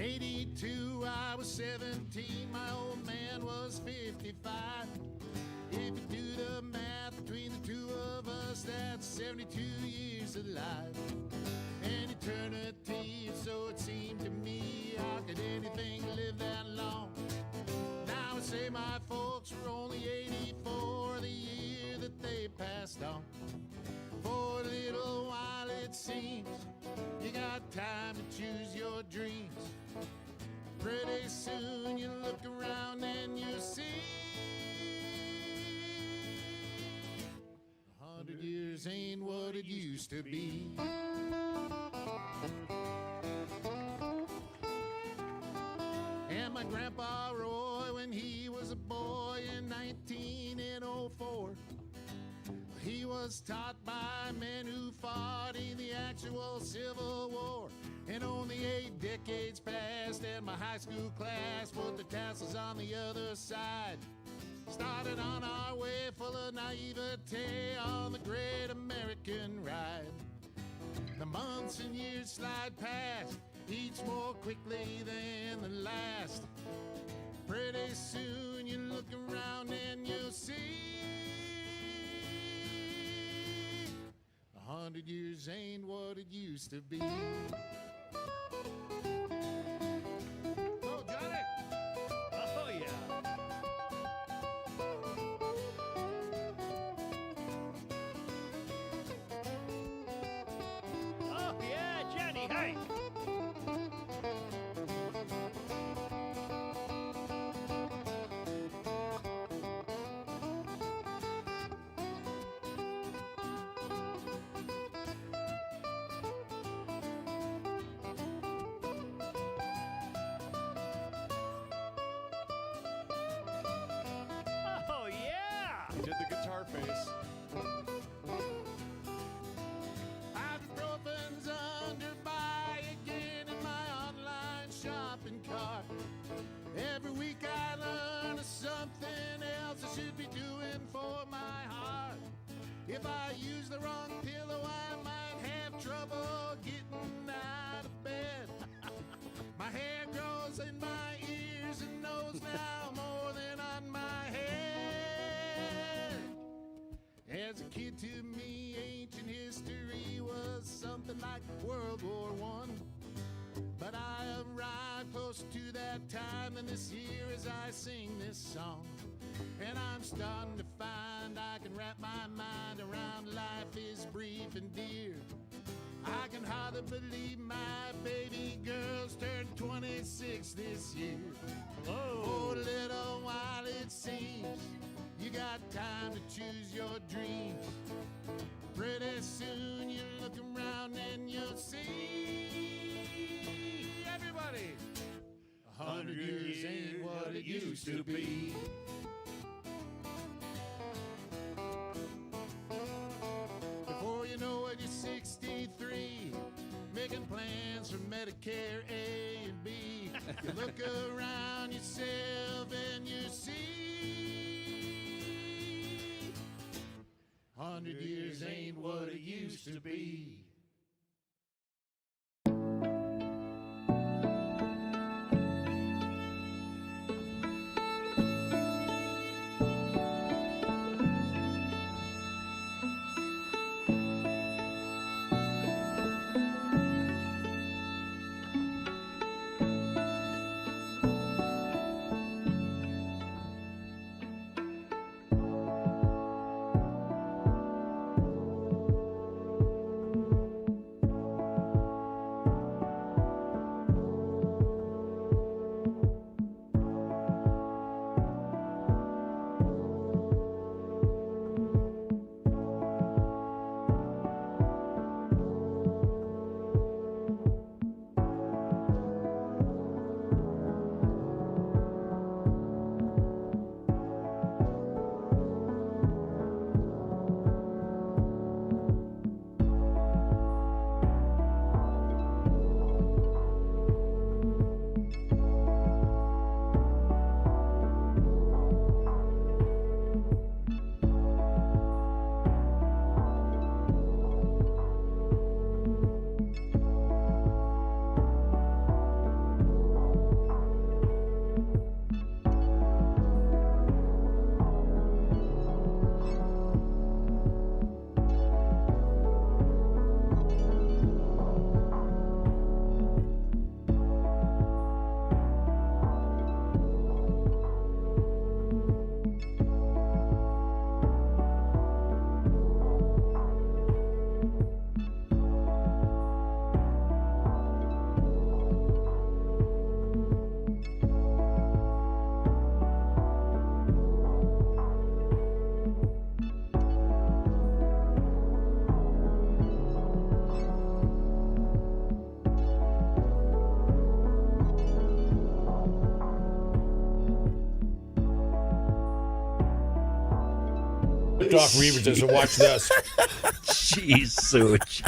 '82, I was 17, my old man was 55. If you do the math between the two of us, that's 72 years alive. An eternity, so it seemed to me. How could anything live that long? Now I say my folks were only 84 the year that they passed on. For a little while it seems you got time to choose your dreams. Pretty soon you look around and you see 100 years ain't what it used to be. And my grandpa Roy, when he was a boy in 1904, he was taught by men who fought in the actual Civil War. And only 8 decades passed and my high school class put the tassels on the other side. Started on our way full of naivete on the great American ride. The months and years slide past, each more quickly than the last. Pretty soon you look around and you'll see 100 years ain't what it used to be. Oh, Johnny! Oh, yeah. Oh, yeah, Johnny, hey! Oh, yeah! He did the guitar face. Ibuprofen's under buy again in my online shopping cart. Every week I learn of something else I should be doing for my heart. If I use the wrong pillow, I might have trouble getting out of bed. My hair grows in my ears and nose now more than on my head. As a kid, to me, ancient history was something like World War I. But I arrived closer to that time than this year as I sing this song. And I'm starting to find I can wrap my mind around life is brief and dear. I can hardly believe my baby girl's turned 26 this year. Whoa! For a little while it seems you got time to choose your dreams. Pretty soon you look around and you'll see everybody 100 years ain't what it used to be. Before you know it, you're 63, making plans for Medicare A and B. You look around yourself and you see 100 years ain't what it used to be. Doc Reavers does, so watch this. Jeez, Such.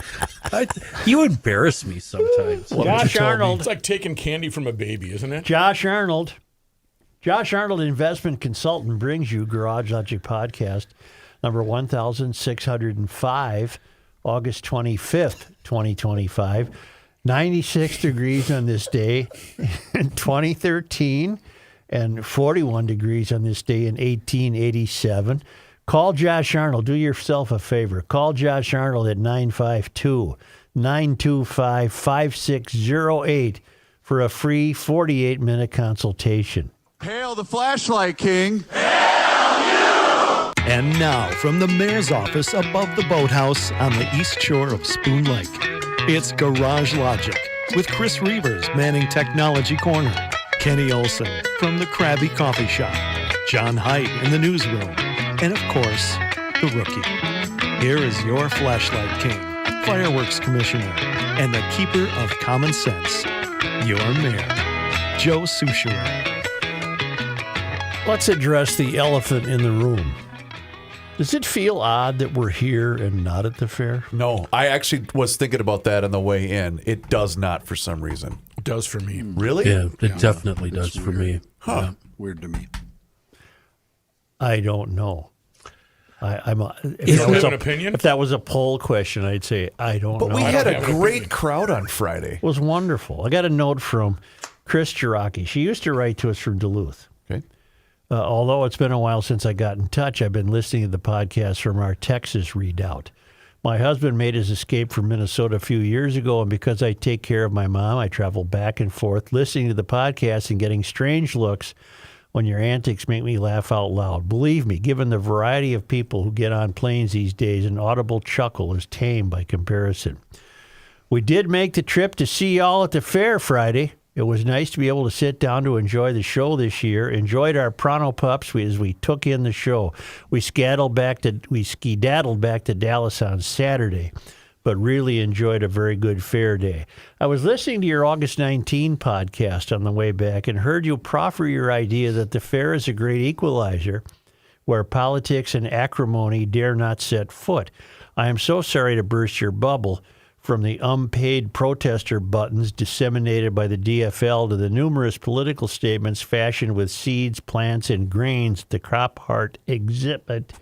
You embarrass me sometimes. Josh Arnold. It's like taking candy from a baby, isn't it? Josh Arnold, investment consultant, brings you Garage Logic Podcast, number 1605, August 25th, 2025. 96 degrees on this day in 2013 and 41 degrees on this day in 1887. Call Josh Arnold. Do yourself a favor. Call Josh Arnold at 952-925-5608 for a free 48-minute consultation. Hail the flashlight king. And now, from the mayor's office above the boathouse on the east shore of Spoon Lake, it's Garage Logic with Chris Reavers manning Technology Corner, Kenny Olson from the Krabby Coffee Shop, John Haidt in the newsroom, and of course, the Rookie. Here is your flashlight king, fireworks commissioner, and the keeper of common sense, your mayor, Joe Soucheray. Let's address the elephant in the room. Does it feel odd that we're here and not at the fair? No, I actually was thinking about that on the way in. It does not for some reason. It does for me. Really? Yeah, it definitely does for me. Huh. Yeah. Weird to me. I don't know. If You that don't was have a- an opinion? If that was a poll question, I'd say I don't But know. we I had don't a have an great opinion. crowd on Friday. It was wonderful. I got a note from Chris Jiraki. She used to write to us from Duluth. Okay. Although it's been a while since I got in touch, I've been listening to the podcast from our Texas redoubt. My husband made his escape from Minnesota a few years ago, and because I take care of my mom, I travel back and forth listening to the podcast and getting strange looks when your antics make me laugh out loud. Believe me, given the variety of people who get on planes these days, an audible chuckle is tame by comparison. We did make the trip to see y'all at the fair Friday. It was nice to be able to sit down to enjoy the show this year. Enjoyed our Pronto Pups as we took in the show. We skedaddled back to Dallas on Saturday, but really enjoyed a very good fair day. I was listening to your August 19 podcast on the way back and heard you proffer your idea that the fair is a great equalizer where politics and acrimony dare not set foot. I am so sorry to burst your bubble. From the unpaid protester buttons disseminated by the DFL to the numerous political statements fashioned with seeds, plants, and grains at the Crop Heart exhibit,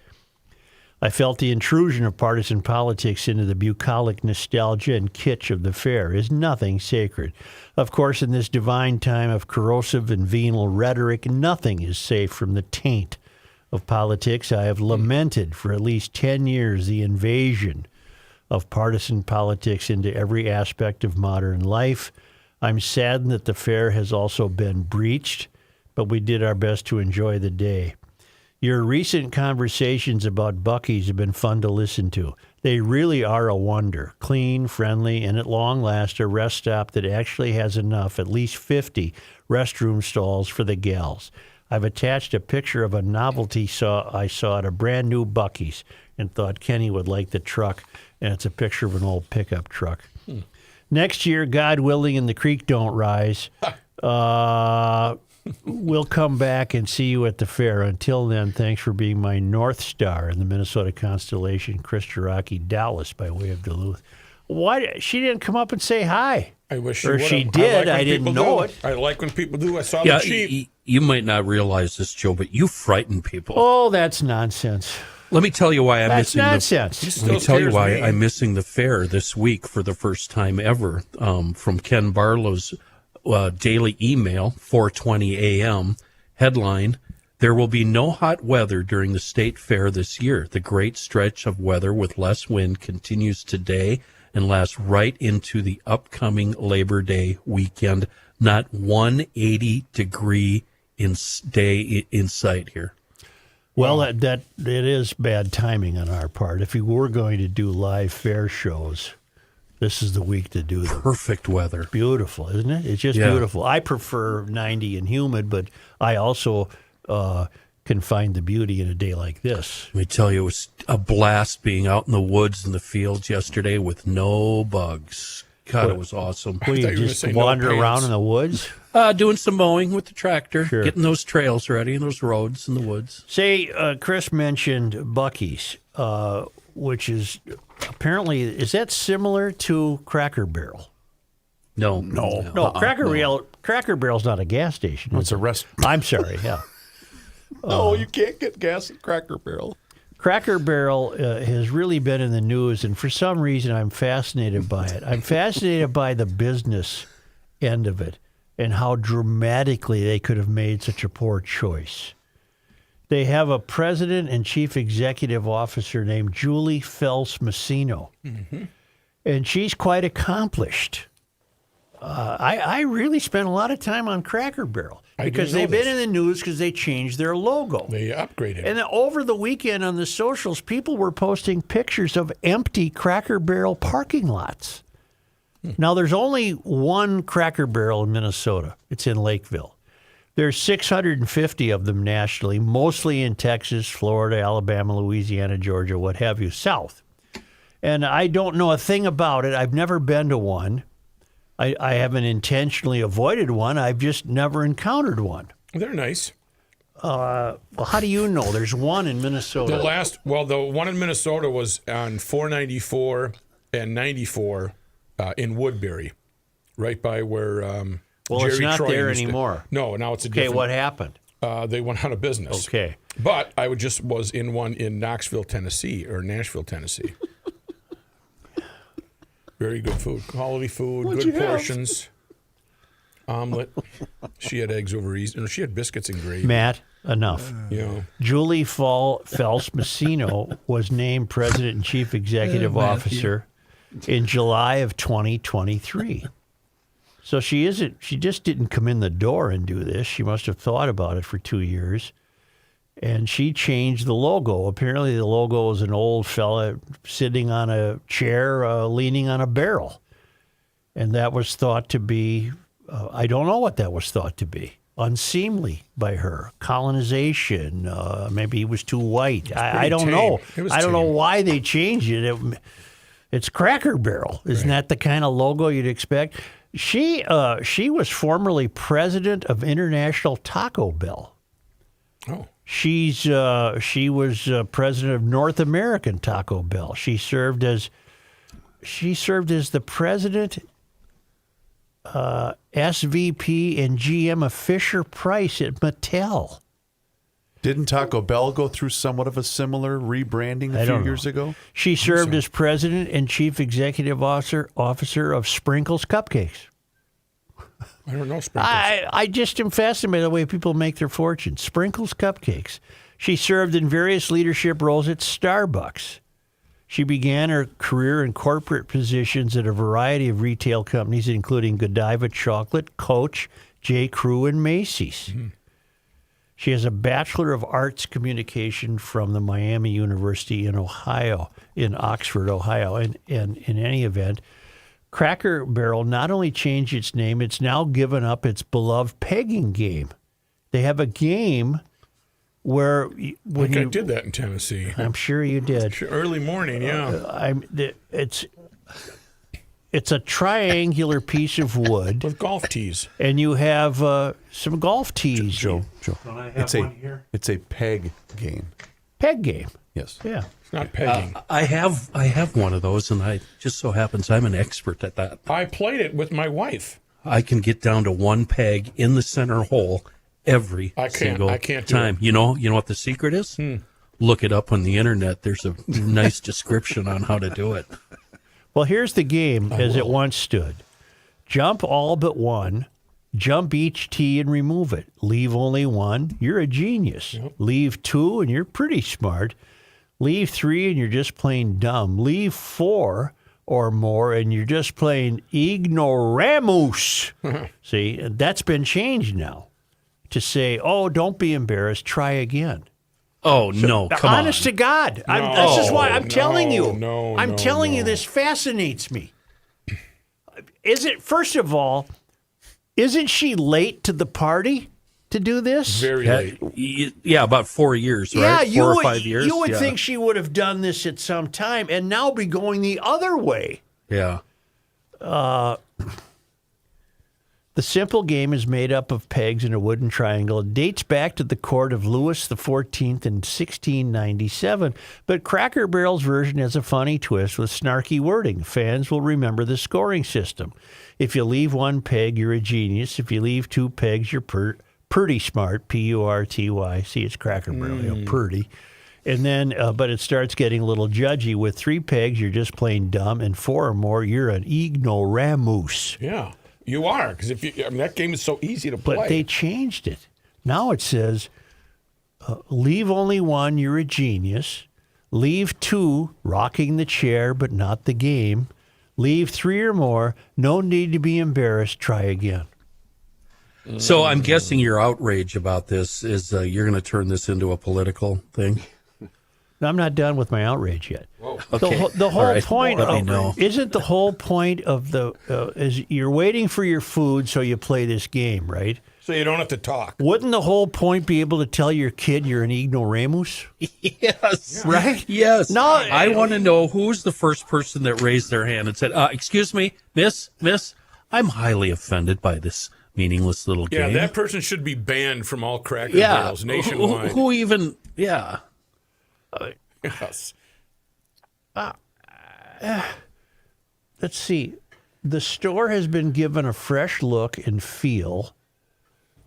I felt the intrusion of partisan politics into the bucolic nostalgia and kitsch of the fair is nothing sacred. Of course, in this divine time of corrosive and venal rhetoric, nothing is safe from the taint of politics. I have lamented for at least 10 years the invasion of partisan politics into every aspect of modern life. I'm saddened that the fair has also been breached, but we did our best to enjoy the day. Your recent conversations about Buc-ee's have been fun to listen to. They really are a wonder. Clean, friendly, and at long last, a rest stop that actually has enough, at least 50, restroom stalls for the gals. I've attached a picture of a novelty I saw at a brand new Buc-ee's and thought Kenny would like the truck. And it's a picture of an old pickup truck. Next year, God willing, and the creek don't rise, we'll come back and see you at the fair. Until then, thanks for being my North Star in the Minnesota constellation, Chris Jiraki, Dallas, by way of Duluth. Why she didn't come up and say hi? I wish Or she she would've. did, when I didn't people know do. it. I like when people do. I saw Yeah, the Chief. you might not realize this, Joe, but you frighten people. Oh, that's nonsense. Let me tell you why I'm That's missing nonsense. He Let still me tell you scares why me. I'm missing the fair this week for the first time ever. From Ken Barlow's daily email, 4:20 a.m. Headline: There will be no hot weather during the state fair this year. The great stretch of weather with less wind continues today and lasts right into the upcoming Labor Day weekend. Not 180-degree day in sight here. Well, that it is bad timing on our part. If we were going to do live fair shows, this is the week to do them. Perfect weather. Beautiful, isn't it? It's just Yeah. beautiful. I prefer 90 and humid, but I also can find the beauty in a day like this. Let me tell you, it was a blast being out in the woods and the fields yesterday with no bugs. God, it was awesome. Will thought you you were gonna just say no wander around pants. in the woods? Doing some mowing with the tractor, Sure. getting those trails ready and those roads in the woods. Say, Chris mentioned Buc-ee's, which is apparently, is that similar to Cracker Barrel? No. No, Cracker Barrel's not a gas station. It's a rest. I'm sorry, yeah. No, you can't get gas at Cracker Barrel. Cracker Barrel has really been in the news, and for some reason I'm fascinated by it. I'm fascinated by the business end of it and how dramatically they could have made such a poor choice. They have a president and chief executive officer named Julie Fels-Massino, and she's quite accomplished. I really spent a lot of time on Cracker Barrel because they've been in the news because they changed their logo. They upgraded. And then over the weekend on the socials, people were posting pictures of empty Cracker Barrel parking lots. Now, there's only one Cracker Barrel in Minnesota. It's in Lakeville. There's 650 of them nationally, mostly in Texas, Florida, Alabama, Louisiana, Georgia, what have you, south. And I don't know a thing about it. I've never been to one. I haven't intentionally avoided one. I've just never encountered one. They're nice. Well, how do you know? There's one in Minnesota. The one in Minnesota was on 494 and 94 in Woodbury, right by where Well, Jerry it's not Troy there used to- anymore. No, now it's a Okay, different. what happened? They went out of business. Okay. But I was in one in Knoxville, Tennessee, or Nashville, Tennessee. Very good food, quality food, good portions. Omelet. She had eggs over easy. She had biscuits and gravy. Matt, enough. Julie Fels-Massino was named president and chief executive officer in July of 2023. So she just didn't come in the door and do this. She must have thought about it for 2 years. And she changed the logo. Apparently the logo was an old fella sitting on a chair, leaning on a barrel. And that was thought to be, I don't know what that was thought to be. Unseemly by her. Colonization. Maybe he was too white. I don't tame. know. It was I don't know tame. why they changed it. It's Cracker Barrel. Isn't that the kind of logo you'd expect? She was formerly president of International Taco Bell. Oh. She was president of North American Taco Bell. She served as the president, SVP, and GM of Fisher Price at Mattel. Didn't Taco Bell go through somewhat of a similar rebranding a few years ago? She served as president and chief executive officer of Sprinkles Cupcakes. I don't know Sprinkles. I just am fascinated by the way people make their fortunes. Sprinkles Cupcakes. She served in various leadership roles at Starbucks. She began her career in corporate positions at a variety of retail companies, including Godiva Chocolate, Coach, J. Crew, and Macy's. Mm-hmm. She has a Bachelor of Arts Communication from the Miami University in Oxford, Ohio. And in any event, Cracker Barrel not only changed its name, it's now given up its beloved pegging game. They have a game where I did that in Tennessee. I'm sure you did. Early morning, yeah. It's a triangular piece of wood. With golf tees. And you have some golf tees. Joe. Don't I have one here? It's a peg game. Peg game. Yes. Yeah. It's not pegging. I have one of those, and I just so happens I'm an expert at that. I played it with my wife. I can get down to one peg in the center hole every single I can't do time. it. You know what the secret is? Look it up on the internet. There's a nice description on how to do it. Well, here's the game as it once stood. Jump all but one. Jump each tee and remove it. Leave only one. You're a genius. Yep. Leave two and you're pretty smart. Leave three and you're just plain dumb. Leave four or more and you're just plain ignoramus. See, that's been changed now to say, oh, don't be embarrassed. Try again. Oh, no, come on. Honest to God. This is why I'm telling you. I'm telling you, this fascinates me. First of all, isn't she late to the party to do this? Very late. Yeah, about 4 years, right? Yeah, 4 or 5 years. You would think she would have done this at some time and now be going the other way. Yeah. The simple game is made up of pegs in a wooden triangle. It dates back to the court of Louis XIV in 1697, but Cracker Barrel's version has a funny twist with snarky wording. Fans will remember the scoring system. If you leave one peg, you're a genius. If you leave two pegs, you're pretty smart, P-U-R-T-Y. See, it's Cracker Barrel, pretty. And then, but it starts getting a little judgy. With 3 pegs, you're just plain dumb, and 4 or more, you're an ignoramus. Yeah. You are, because that game is so easy to play. But they changed it. Now it says, leave only one, you're a genius. Leave 2, rocking the chair, but not the game. Leave 3 or more, no need to be embarrassed, try again. So I'm guessing your outrage about this is you're going to turn this into a political thing? I'm not done with my outrage yet. Okay. The whole right. point Let me know. isn't the whole point of the is you're waiting for your food, so you play this game, right? So you don't have to talk. Wouldn't the whole point be able to tell your kid you're an ignoramus? Yes. Right? Yes. No, I want to know who's the first person that raised their hand and said, excuse me, miss, I'm highly offended by this meaningless little Yeah, game. that person should be banned from all Cracker Barrels nationwide. Who even, yeah. Yes. Let's see. The store has been given a fresh look and feel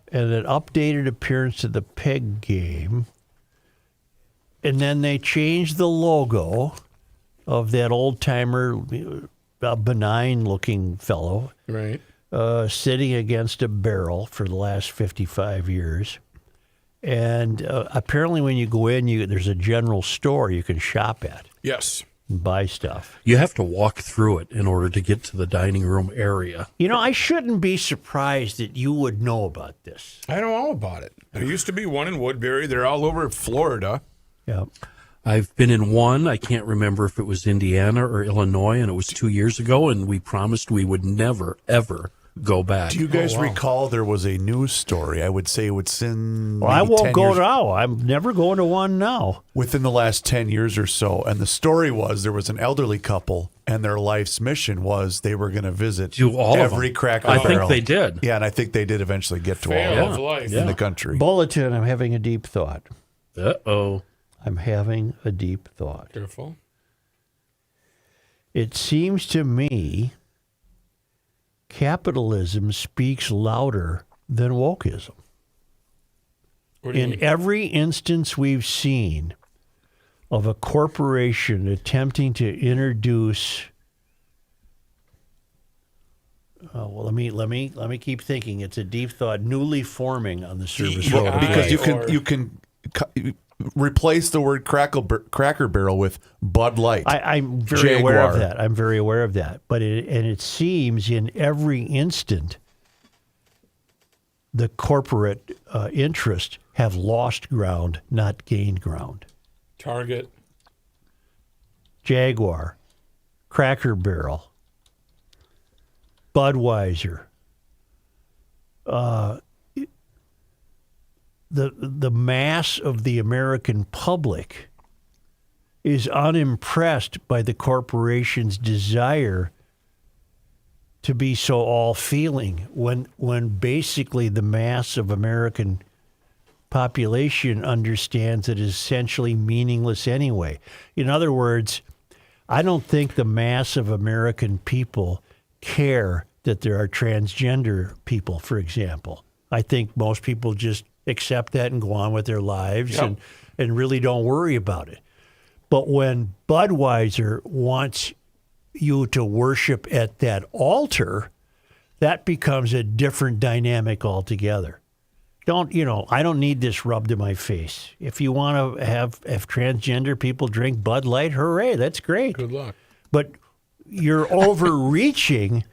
and an updated appearance to the peg game. And then they changed the logo of that old-timer, benign-looking fellow Right. sitting against a barrel for the last 55 years. And apparently when you go in, there's a general store you can shop at Yes. and buy stuff. You have to walk through it in order to get to the dining room area. You know, I shouldn't be surprised that you would know about this. I don't know about it. There used to be one in Woodbury. They're all over Florida. Yeah. I've been in one. I can't remember if it was Indiana or Illinois, and it was 2 years ago, and we promised we would never, ever go back. Do you guys recall there was a news story? I would say within Well, I maybe won't 10 go years, now. I'm never going to one now. within the last 10 years or so. And the story was there was an elderly couple, and their life's mission was they were going to visit Do all of every them. Cracker I Barrel. think they did. Yeah, and I think they did eventually get to Fail all of of them life. in the country. Bulletin, I'm having a deep thought. Uh-oh. I'm having a deep thought. Careful. It seems to me capitalism speaks louder than wokeism. What do you In mean? every instance we've seen of a corporation attempting to introduce, let me keep thinking. It's a deep thought, newly forming on the service Yeah, road. Well, because Or- you can replace the word Cracker Barrel with Bud Light. I'm very aware of Jaguar. that. I'm very aware of that. But it seems in every instant, the corporate interests have lost ground, not gained ground. Target. Jaguar, Cracker Barrel, Budweiser. The mass of the American public is unimpressed by the corporation's desire to be so all-feeling when basically the mass of American population understands it is essentially meaningless anyway. In other words, I don't think the mass of American people care that there are transgender people, for example. I think most people just accept that and go on with their lives Yep. and really don't worry about it. But when Budweiser wants you to worship at that altar, that becomes a different dynamic altogether. I don't need this rubbed in my face. If you want to have transgender people drink Bud Light, hooray, that's great. Good luck. But you're overreaching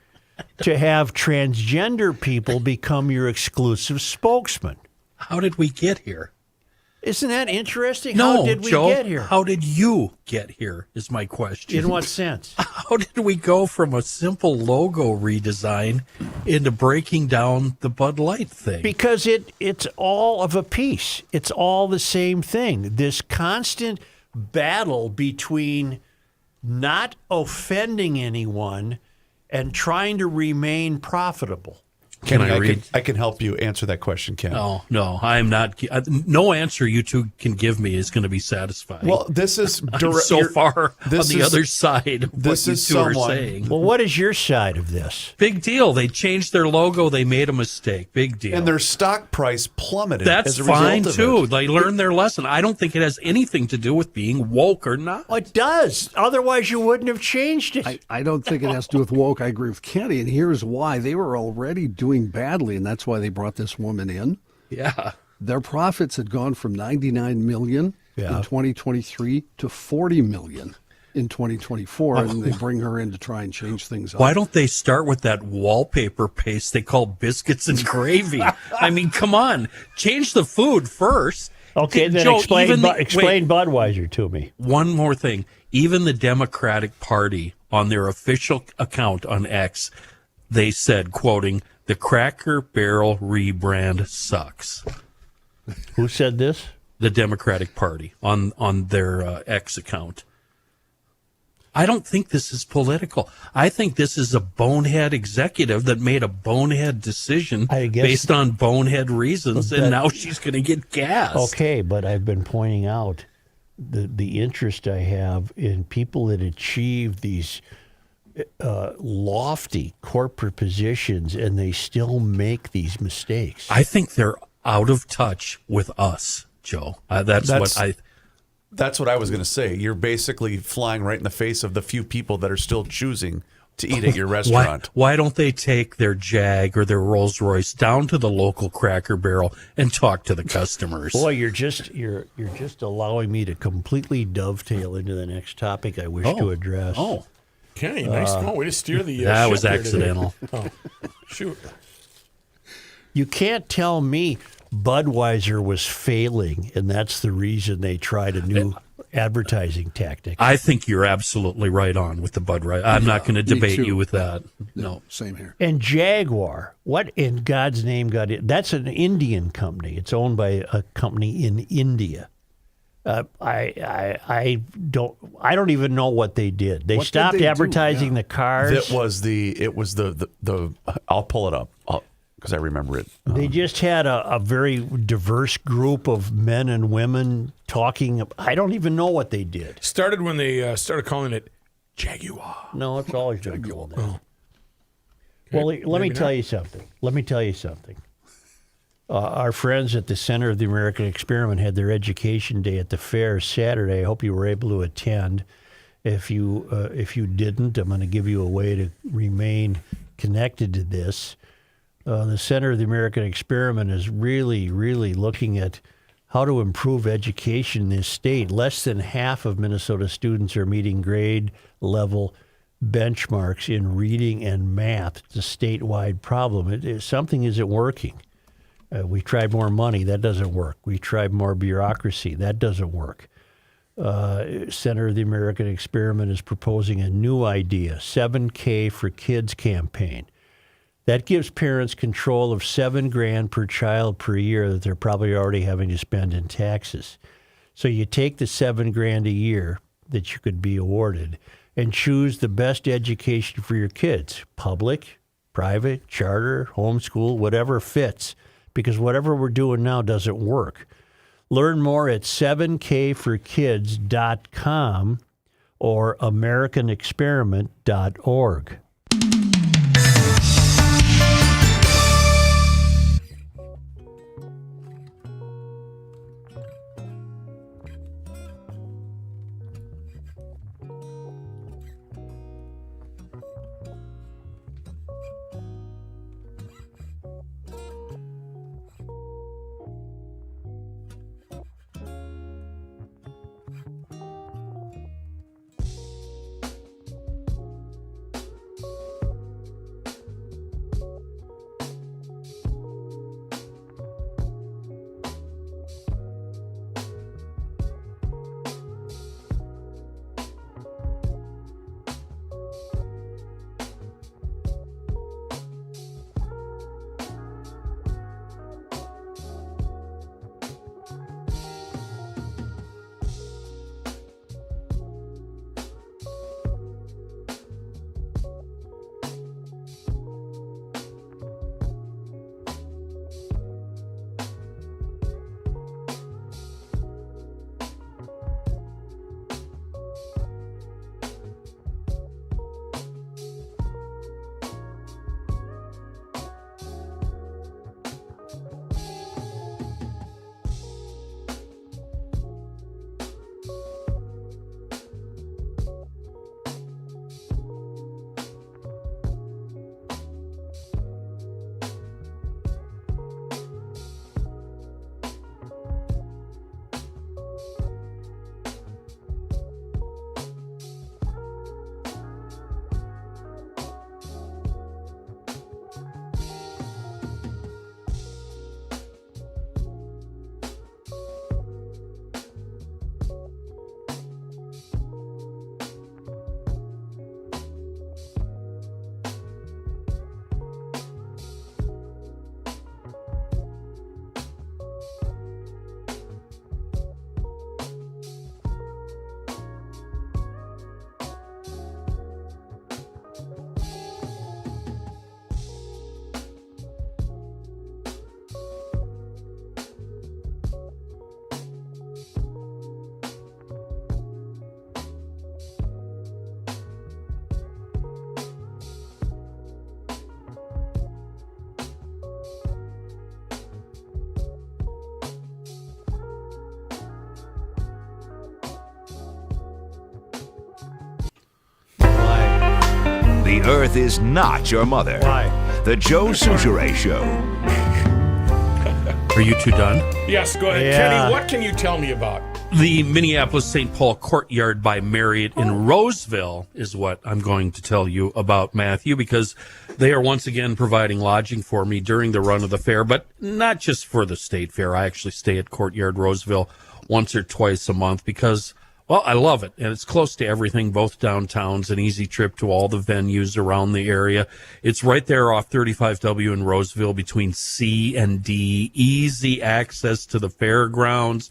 to have transgender people become your exclusive spokesman. How did we get here? Isn't that interesting? No, How did we Joe, get here? how did you get here is my question. In what sense? How did we go from a simple logo redesign into breaking down the Bud Light thing? Because it's all of a piece. It's all the same thing. This constant battle between not offending anyone and trying to remain profitable. Can I read? I can help you answer that question, Ken. No, I'm not. No answer you two can give me is going to be satisfying. Well, this is I'm so far on the other side of this what you is two are someone- saying. Well, what is your side of this? Big deal. They changed their logo. They made a mistake. Big deal. and their stock price plummeted. That's as a fine result too. of it. They learned their lesson. I don't think it has anything to do with being woke or not. Well, it does. Otherwise, you wouldn't have changed it. I don't think it has to do with woke. I agree with Kenny, and here's why. They were already doing badly, and that's why they brought this woman in. Yeah. Their profits had gone from $99 million in 2023 to $40 million in 2024, and they bring her in to try and change things up. Why don't they start with that wallpaper paste they call biscuits and gravy? I mean, come on. Change the food first. Okay, then Joe, explain even the- explain Budweiser to me. One more thing. Even the Democratic Party on their official account on X, they said, quoting, "The Cracker Barrel rebrand sucks." Who said this? The Democratic Party on their X account. I don't think this is political. I think this is a bonehead executive that made a bonehead decision I guess- based on bonehead reasons, and now she's going to get gas. Okay, but I've been pointing out the interest I have in people that achieve these lofty corporate positions and they still make these mistakes. I think they're out of touch with us, Joe. That's what I. That's what I was going to say. You're basically flying right in the face of the few people that are still choosing to eat at your restaurant. Why don't they take their Jag or their Rolls Royce down to the local Cracker Barrel and talk to the customers? Boy, you're just allowing me to completely dovetail into the next topic I wish to address. Oh, Kenny, nice going. Way to steer the that ship was here today. accidental. Oh, shoot. You can't tell me Budweiser was failing, and that's the reason they tried a new advertising tactic. I think you're absolutely right on with the Budweiser. I'm not going to debate too. you with that. No. Same here. And Jaguar, what in God's name got it? That's an Indian company. It's owned by a company in India. I don't even know what they did. They What did stopped they do? advertising Yeah. the cars. It was the I'll pull it up because I remember it. They just had a very diverse group of men and women talking. I don't even know what they did. Started when they started calling it Jaguar. No, it's always been called that. Oh. Well, Okay, let me maybe tell not. you something. Our friends at the Center of the American Experiment had their education day at the fair Saturday. I hope you were able to attend. If you didn't, I'm going to give you a way to remain connected to this. The Center of the American Experiment is really, really looking at how to improve education in this state. Less than half of Minnesota students are meeting grade level benchmarks in reading and math. It's a statewide problem. Something isn't working. We tried more money. That doesn't work. We tried more bureaucracy. That doesn't work. Center of the American Experiment is proposing a new idea, 7K for Kids campaign. That gives parents control of $7,000 per child per year that they're probably already having to spend in taxes. So you take the $7,000 a year that you could be awarded and choose the best education for your kids, public, private, charter, homeschool, whatever fits, because whatever we're doing now doesn't work. Learn more at 7kforkids.com or americanexperiment.org. The Earth is not your mother. Why? The Joe Souchere Show. Are you two done? Yes, go ahead. Yeah. Kenny, what can you tell me about? The Minneapolis St. Paul Courtyard by Marriott in Roseville is what I'm going to tell you about, Matthew, because they are once again providing lodging for me during the run of the fair, but not just for the state fair. I actually stay at Courtyard Roseville once or twice a month because, well, I love it, and it's close to everything, both downtowns, an easy trip to all the venues around the area. It's right there off 35W in Roseville between C and D, easy access to the fairgrounds,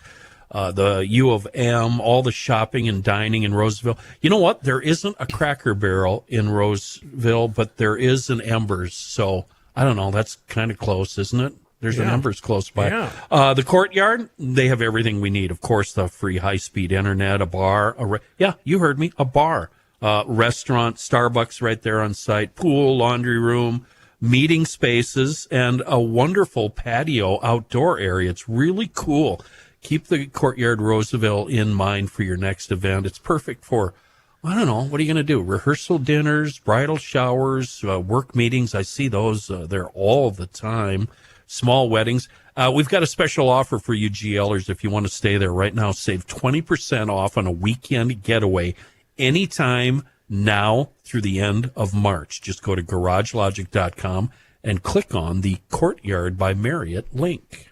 the U of M, all the shopping and dining in Roseville. You know what? There isn't a Cracker Barrel in Roseville, but there is an Embers. So, I don't know. That's kind of close, isn't it? There's an Embers close by. Yeah. The Courtyard, they have everything we need. Of course, the free high-speed internet, a bar. Yeah, you heard me, a bar. Restaurant, Starbucks right there on site, pool, laundry room, meeting spaces, and a wonderful patio outdoor area. It's really cool. Keep the Courtyard Roseville in mind for your next event. It's perfect for, I don't know, what are you going to do? Rehearsal dinners, bridal showers, work meetings. I see those there all the time. Small weddings. We've got a special offer for you GLers if you want to stay there right now. Save 20% off on a weekend getaway anytime now through the end of March. Just go to garagelogic.com and click on the Courtyard by Marriott link.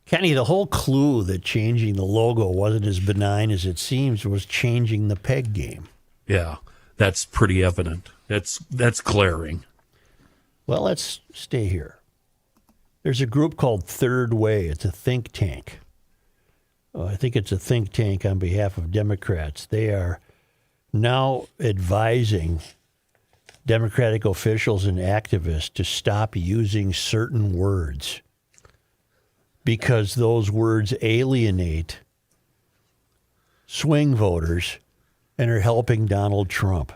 Kenny, the whole clue that changing the logo wasn't as benign as it seems was changing the peg game. Yeah, that's pretty evident. That's glaring. Well, let's stay here. There's a group called Third Way. It's a think tank. I think it's a think tank on behalf of Democrats. They are now advising Democratic officials and activists to stop using certain words because those words alienate swing voters and are helping Donald Trump.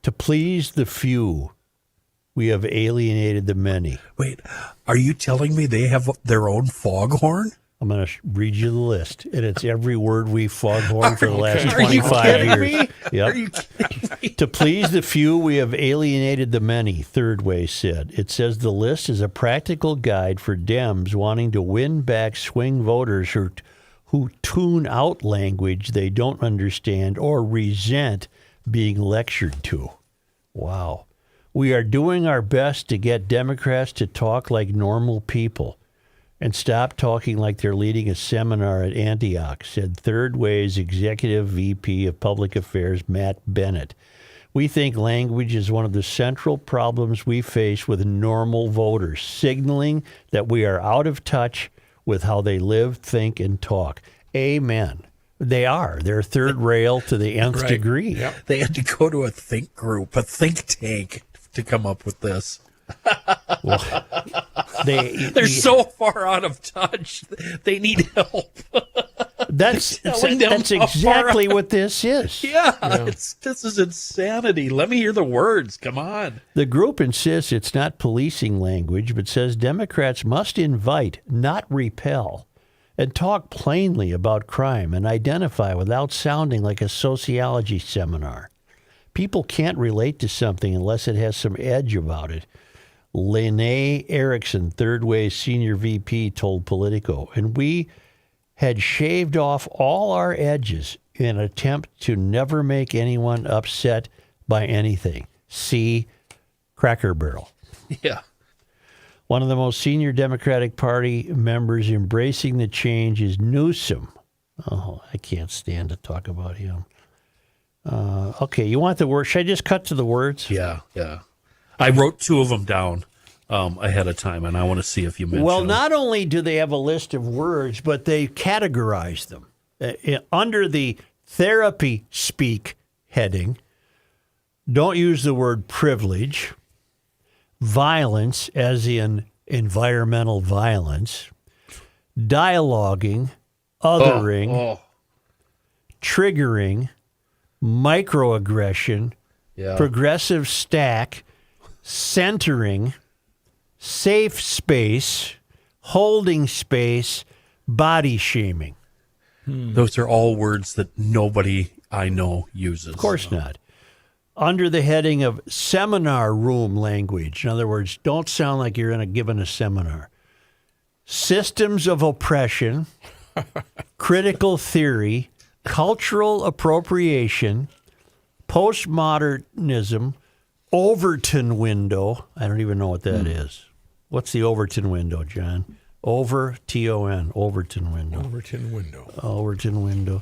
To please the few, we have alienated the many. Wait, are you telling me they have their own foghorn? I'm going to read you the list, and it's every word we foghorn for the last Are you 25 kidding years. me? Yep. Are you kidding me? To please the few, we have alienated the many, Third Way said. It says the list is a practical guide for Dems wanting to win back swing voters who tune out language they don't understand or resent being lectured to. Wow. We are doing our best to get Democrats to talk like normal people and stop talking like they're leading a seminar at Antioch, said Third Way's Executive VP of Public Affairs, Matt Bennett. We think language is one of the central problems we face with normal voters, signaling that we are out of touch with how they live, think, and talk. Amen. They are. They're third rail to the nth degree. Yep. They had to go to a think group, a think tank, to come up with this. Well, They're so far out of touch. They need help. That's telling them exactly what this is. This is insanity. Let me hear the words. Come on. The group insists it's not policing language, but says Democrats must invite, not repel, and talk plainly about crime and identify without sounding like a sociology seminar. People can't relate to something unless it has some edge about it. Lene Erickson, Third Way Senior VP, told Politico, and we had shaved off all our edges in an attempt to never make anyone upset by anything. See Cracker Barrel. Yeah. One of the most senior Democratic Party members embracing the change is Newsom. Oh, I can't stand to talk about him. Okay, you want the word? Should I just cut to the words? Yeah. I wrote two of them down ahead of time, and I want to see if you mention Well, them. not only do they have a list of words, but they categorize them. Under the therapy speak heading, don't use the word privilege, violence, as in environmental violence, dialoguing, othering, triggering, microaggression, progressive stack, centering, safe space, holding space, body shaming. Those are all words that nobody I know uses. Of course not. Under the heading of seminar room language, in other words, don't sound like you're giving a seminar. Systems of oppression, critical theory, cultural appropriation, postmodernism, Overton window. I don't even know what that is. What's the Overton window, John? Overton, Overton window. Overton window. Overton window.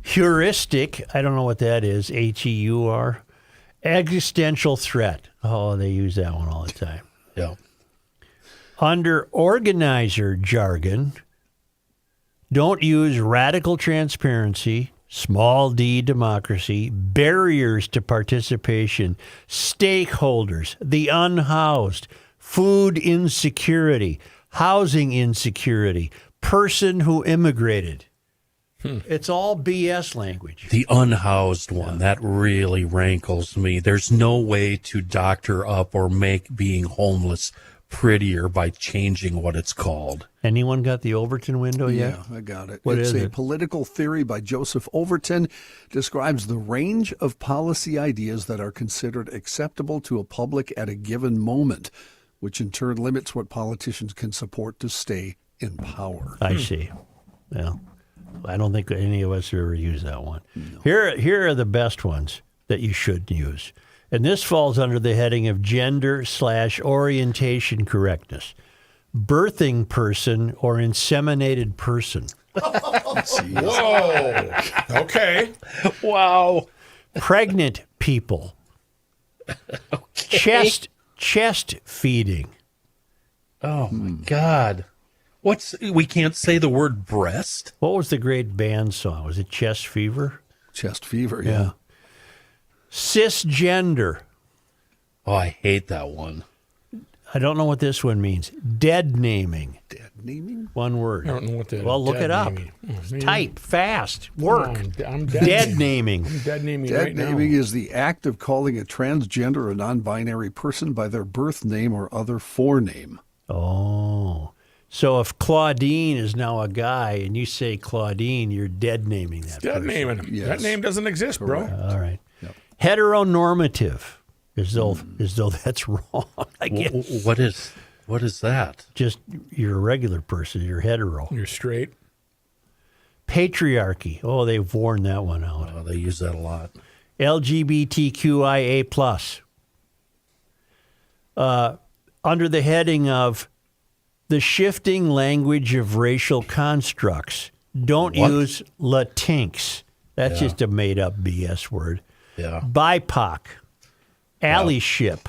Heuristic. I don't know what that is. HEUR. Existential threat. Oh, they use that one all the time. Yeah. Under organizer jargon, don't use radical transparency, small d democracy, barriers to participation, stakeholders, the unhoused, food insecurity, housing insecurity, person who immigrated. It's all BS language. The unhoused one, that really rankles me. There's no way to doctor up or make being homeless prettier by changing what it's called. Anyone got the Overton window yet? Yeah, I got it. What it's is a it? political theory by Joseph Overton, describes the range of policy ideas that are considered acceptable to a public at a given moment, which in turn limits what politicians can support to stay in power. I see. Well, I don't think any of us have ever used that one. No. Here are the best ones that you should use. And this falls under the heading of gender/orientation correctness. Birthing person or inseminated person. Whoa. Okay. Wow. Pregnant people. Okay. Chest feeding. Oh, my God. We can't say the word breast? What was the great band song? Was it Chest Fever? Chest fever, yeah. Cisgender. Oh, I hate that one. I don't know what this one means. Dead naming. Dead naming? One word. I don't know what that is. Well, look Dead it up. naming. Oh, Type fast. Work. I'm Dead naming. I'm dead naming Dead right naming now. is the act of calling a transgender or non-binary person by their birth name or other forename. Oh. So if Claudine is now a guy and you say Claudine, you're dead naming that Dead person. naming him. Yes. That name doesn't exist, bro. All right. Yep. Heteronormative, as though that's wrong, I guess. What is that? Just you're a regular person. You're hetero. You're straight. Patriarchy. Oh, they've worn that one out. Oh, they use that a lot. LGBTQIA+. Under the heading of the shifting language of racial constructs, don't use Latinx. That's just a made-up BS word. Yeah. BIPOC. Allyship.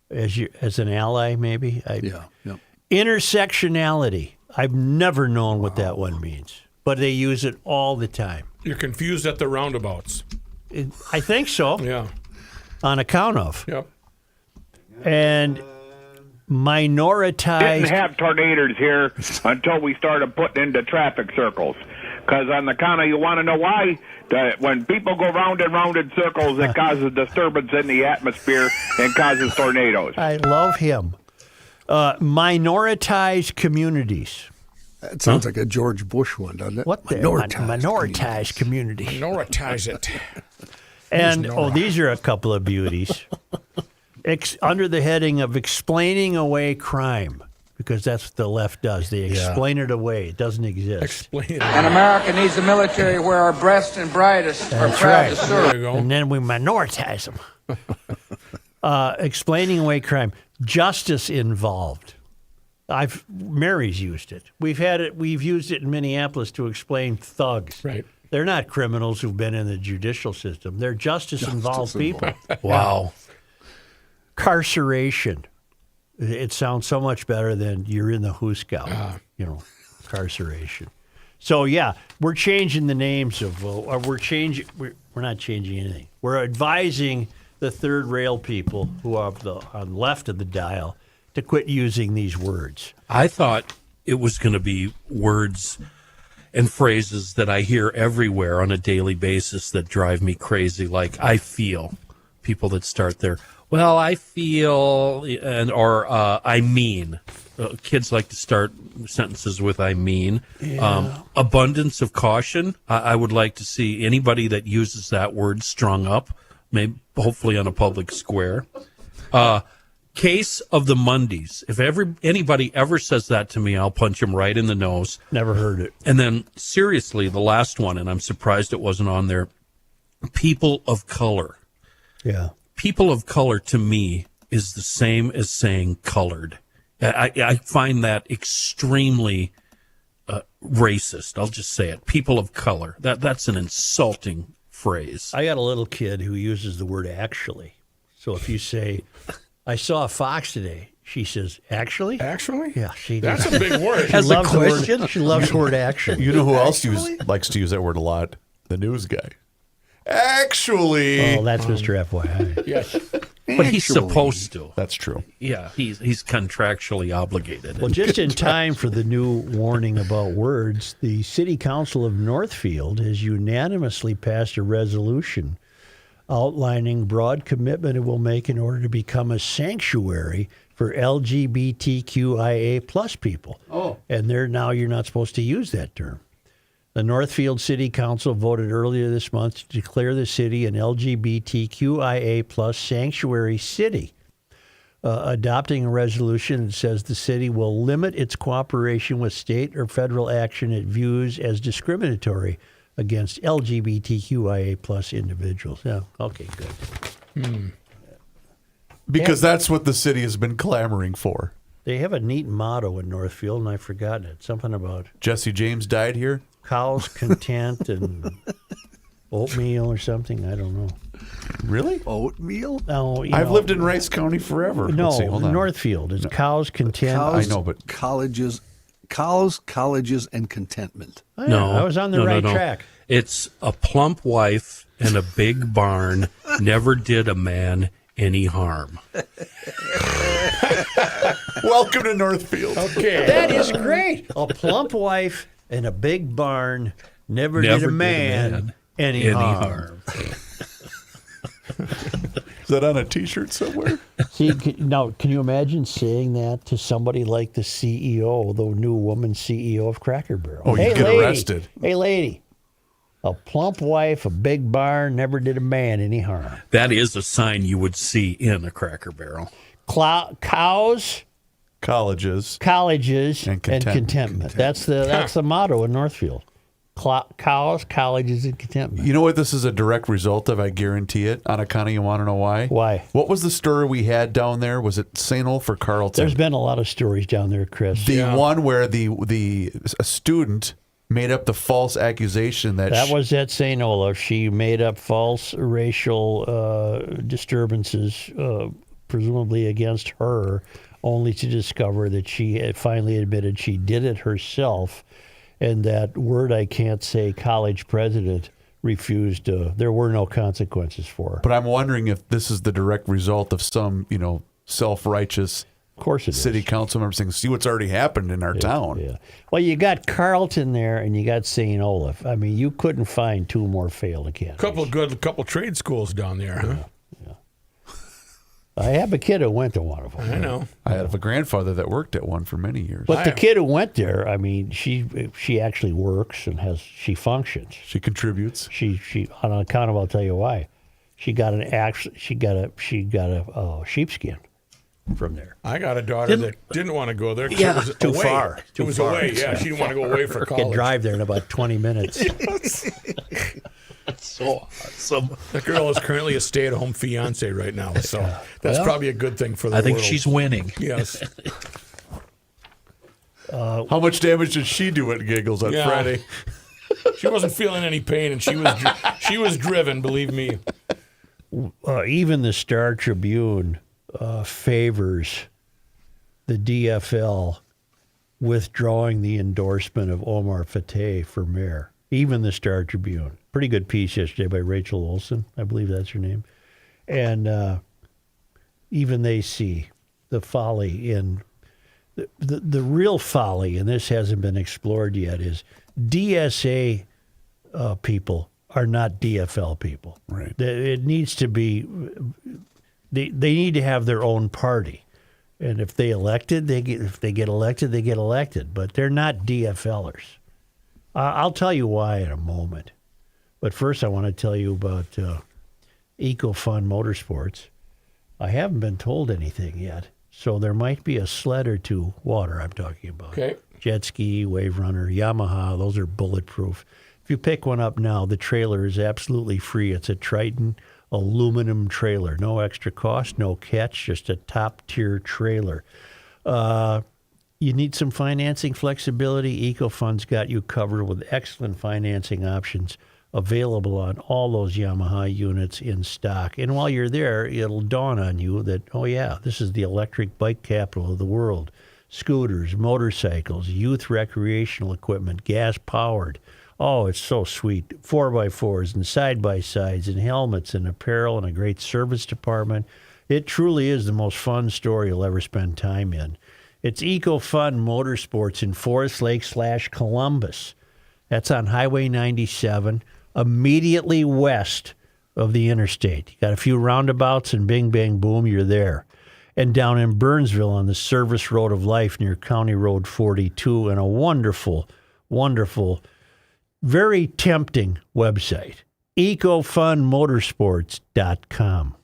As an ally, maybe? Yeah. Yep. Intersectionality. I've never known what that one means, but they use it all the time. You're confused at the roundabouts. I think so. Yeah. On account of. Yep. And minoritized. Didn't have tornadoes here until we started putting into traffic circles. Because on the count of, you want to know why? When people go round and round in circles, it causes disturbance in the atmosphere and causes tornadoes. I love him. Minoritized communities. That sounds like a George Bush one, doesn't it? What the minoritized communities? Minoritize it. And these are a couple of beauties. Under the heading of explaining away crime, because that's what the left does. They explain it away. It doesn't exist. Explain it. And America needs a military where our best and brightest are That's proud right. to serve. There you go. And then we minoritize them. Explaining away crime. Justice involved. Mary's used it. We've had it. We've used it in Minneapolis to explain thugs. Right. They're not criminals who've been in the judicial system. They're justice-involved people. Wow. Carceration. It sounds so much better than you're in the Hooskow. Carceration. So yeah, we're changing the names of. We're not changing anything. We're advising the third rail people who are on the left of the dial to quit using these words. I thought it was going to be words and phrases that I hear everywhere on a daily basis that drive me crazy. Like I feel people that start there. Well, I feel, I mean. Kids like to start sentences with "I mean." Abundance of caution. I would like to see anybody that uses that word strung up, maybe hopefully on a public square. Case of the Mondays. If anybody ever says that to me, I'll punch him right in the nose. Never heard it. And then, seriously, the last one, and I'm surprised it wasn't on there. People of color. Yeah. People of color to me is the same as saying colored. I find that extremely racist. I'll just say it. People of color. That's an insulting phrase. I got a little kid who uses the word actually. So if you say, I saw a fox today, she says, actually? Actually? Yeah, she does. That's a big word. She loves the word, she loves the word actually. You know who else likes to use that word a lot? The news guy. Actually. Oh, that's Mr. FYI. Yes. But he's supposed to. That's true. Yeah, he's contractually obligated. Well, just in time for the new warning about words, the City Council of Northfield has unanimously passed a resolution outlining broad commitment it will make in order to become a sanctuary for LGBTQIA plus people. Oh. And you're not supposed to use that term. The Northfield City Council voted earlier this month to declare the city an LGBTQIA plus sanctuary city, adopting a resolution that says the city will limit its cooperation with state or federal action it views as discriminatory against LGBTQIA plus individuals. Yeah, okay, good. Because that's what the city has been clamoring for. They have a neat motto in Northfield, and I've forgotten it. Something about Jesse James died here. Cows content and oatmeal or something. I don't know. Really? Oatmeal? No, I've lived in Rice County forever. No, Let's see, hold on. Northfield. It's cows content. I know, but colleges, and contentment. Oh, yeah, I was on the right no. track. It's a plump wife and a big barn never did a man any harm. Welcome to Northfield. Okay. That is great. A plump wife and a big barn never did a man any harm. Is that on a T-shirt somewhere? See, now, can you imagine saying that to somebody like the CEO, the new woman CEO of Cracker Barrel? Oh, you get arrested. Hey, lady. A plump wife, a big barn, never did a man any harm. That is a sign you would see in a Cracker Barrel. Cows, colleges, and contentment. That's the motto in Northfield. Cows, colleges, and contentment. You know what this is a direct result of? I guarantee it. On account of, you want to know why? Why? What was the story we had down there? Was it St. Olaf or Carleton? There's been a lot of stories down there, Chris. The one where a student made up the false accusation that was at St. Olaf. She made up false racial disturbances, presumably against her, only to discover that she had finally admitted she did it herself. And that word I can't say, college president, refused. There were no consequences for her. But I'm wondering if this is the direct result of some, self-righteous of course it city is. council member saying, see what's already happened in our town. Yeah. Well, you got Carleton there and you got St. Olaf. I mean, you couldn't find two more failed academies. Couple trade schools down there, huh? Yeah. I have a kid who went to one of them. I know. I have a grandfather that worked at one for many years. But the kid who went there, I mean, she actually works and she functions. She contributes. She on account of, I'll tell you why. She got a sheepskin from there. I got a daughter that didn't want to go there. Yeah, it was too away. far. It was away. Yeah, she didn't want to go away for college. Can drive there in about 20 minutes. That's so awesome. That girl is currently a stay-at-home fiance right now, so that's probably a good thing for the world. I think she's winning. Yes. How much damage did she do at Giggles on Friday? She wasn't feeling any pain, and she was driven. Believe me. Even the Star Tribune favors the DFL withdrawing the endorsement of Omar Fateh for mayor. Even the Star Tribune. Pretty good piece yesterday by Rachel Olson. I believe that's her name. And even they see the folly in the real folly, and this hasn't been explored yet, is DSA people are not DFL people. Right. It needs to be they need to have their own party. And if they get elected, they get elected. But they're not DFLers. I'll tell you why in a moment. But first, I want to tell you about EcoFun Motorsports. I haven't been told anything yet, so there might be a sled or two, water I'm talking about. Okay. Jet ski, Wave Runner, Yamaha, those are bulletproof. If you pick one up now, the trailer is absolutely free. It's a Triton aluminum trailer. No extra cost, no catch, just a top-tier trailer. You need some financing flexibility. EcoFund's got you covered with excellent financing options available on all those Yamaha units in stock. And while you're there, it'll dawn on you that, oh yeah, this is the electric bike capital of the world. Scooters, motorcycles, youth recreational equipment, gas-powered. Oh, it's so sweet. 4x4s and side-by-sides and helmets and apparel and a great service department. It truly is the most fun store you'll ever spend time in. It's EcoFun Motorsports in Forest Lake / Columbus. That's on Highway 97, immediately west of the interstate. You got a few roundabouts and bing, bang, boom, you're there. And down in Burnsville on the Service Road of Life near County Road 42, and a wonderful, wonderful, very tempting website, ecofunmotorsports.com.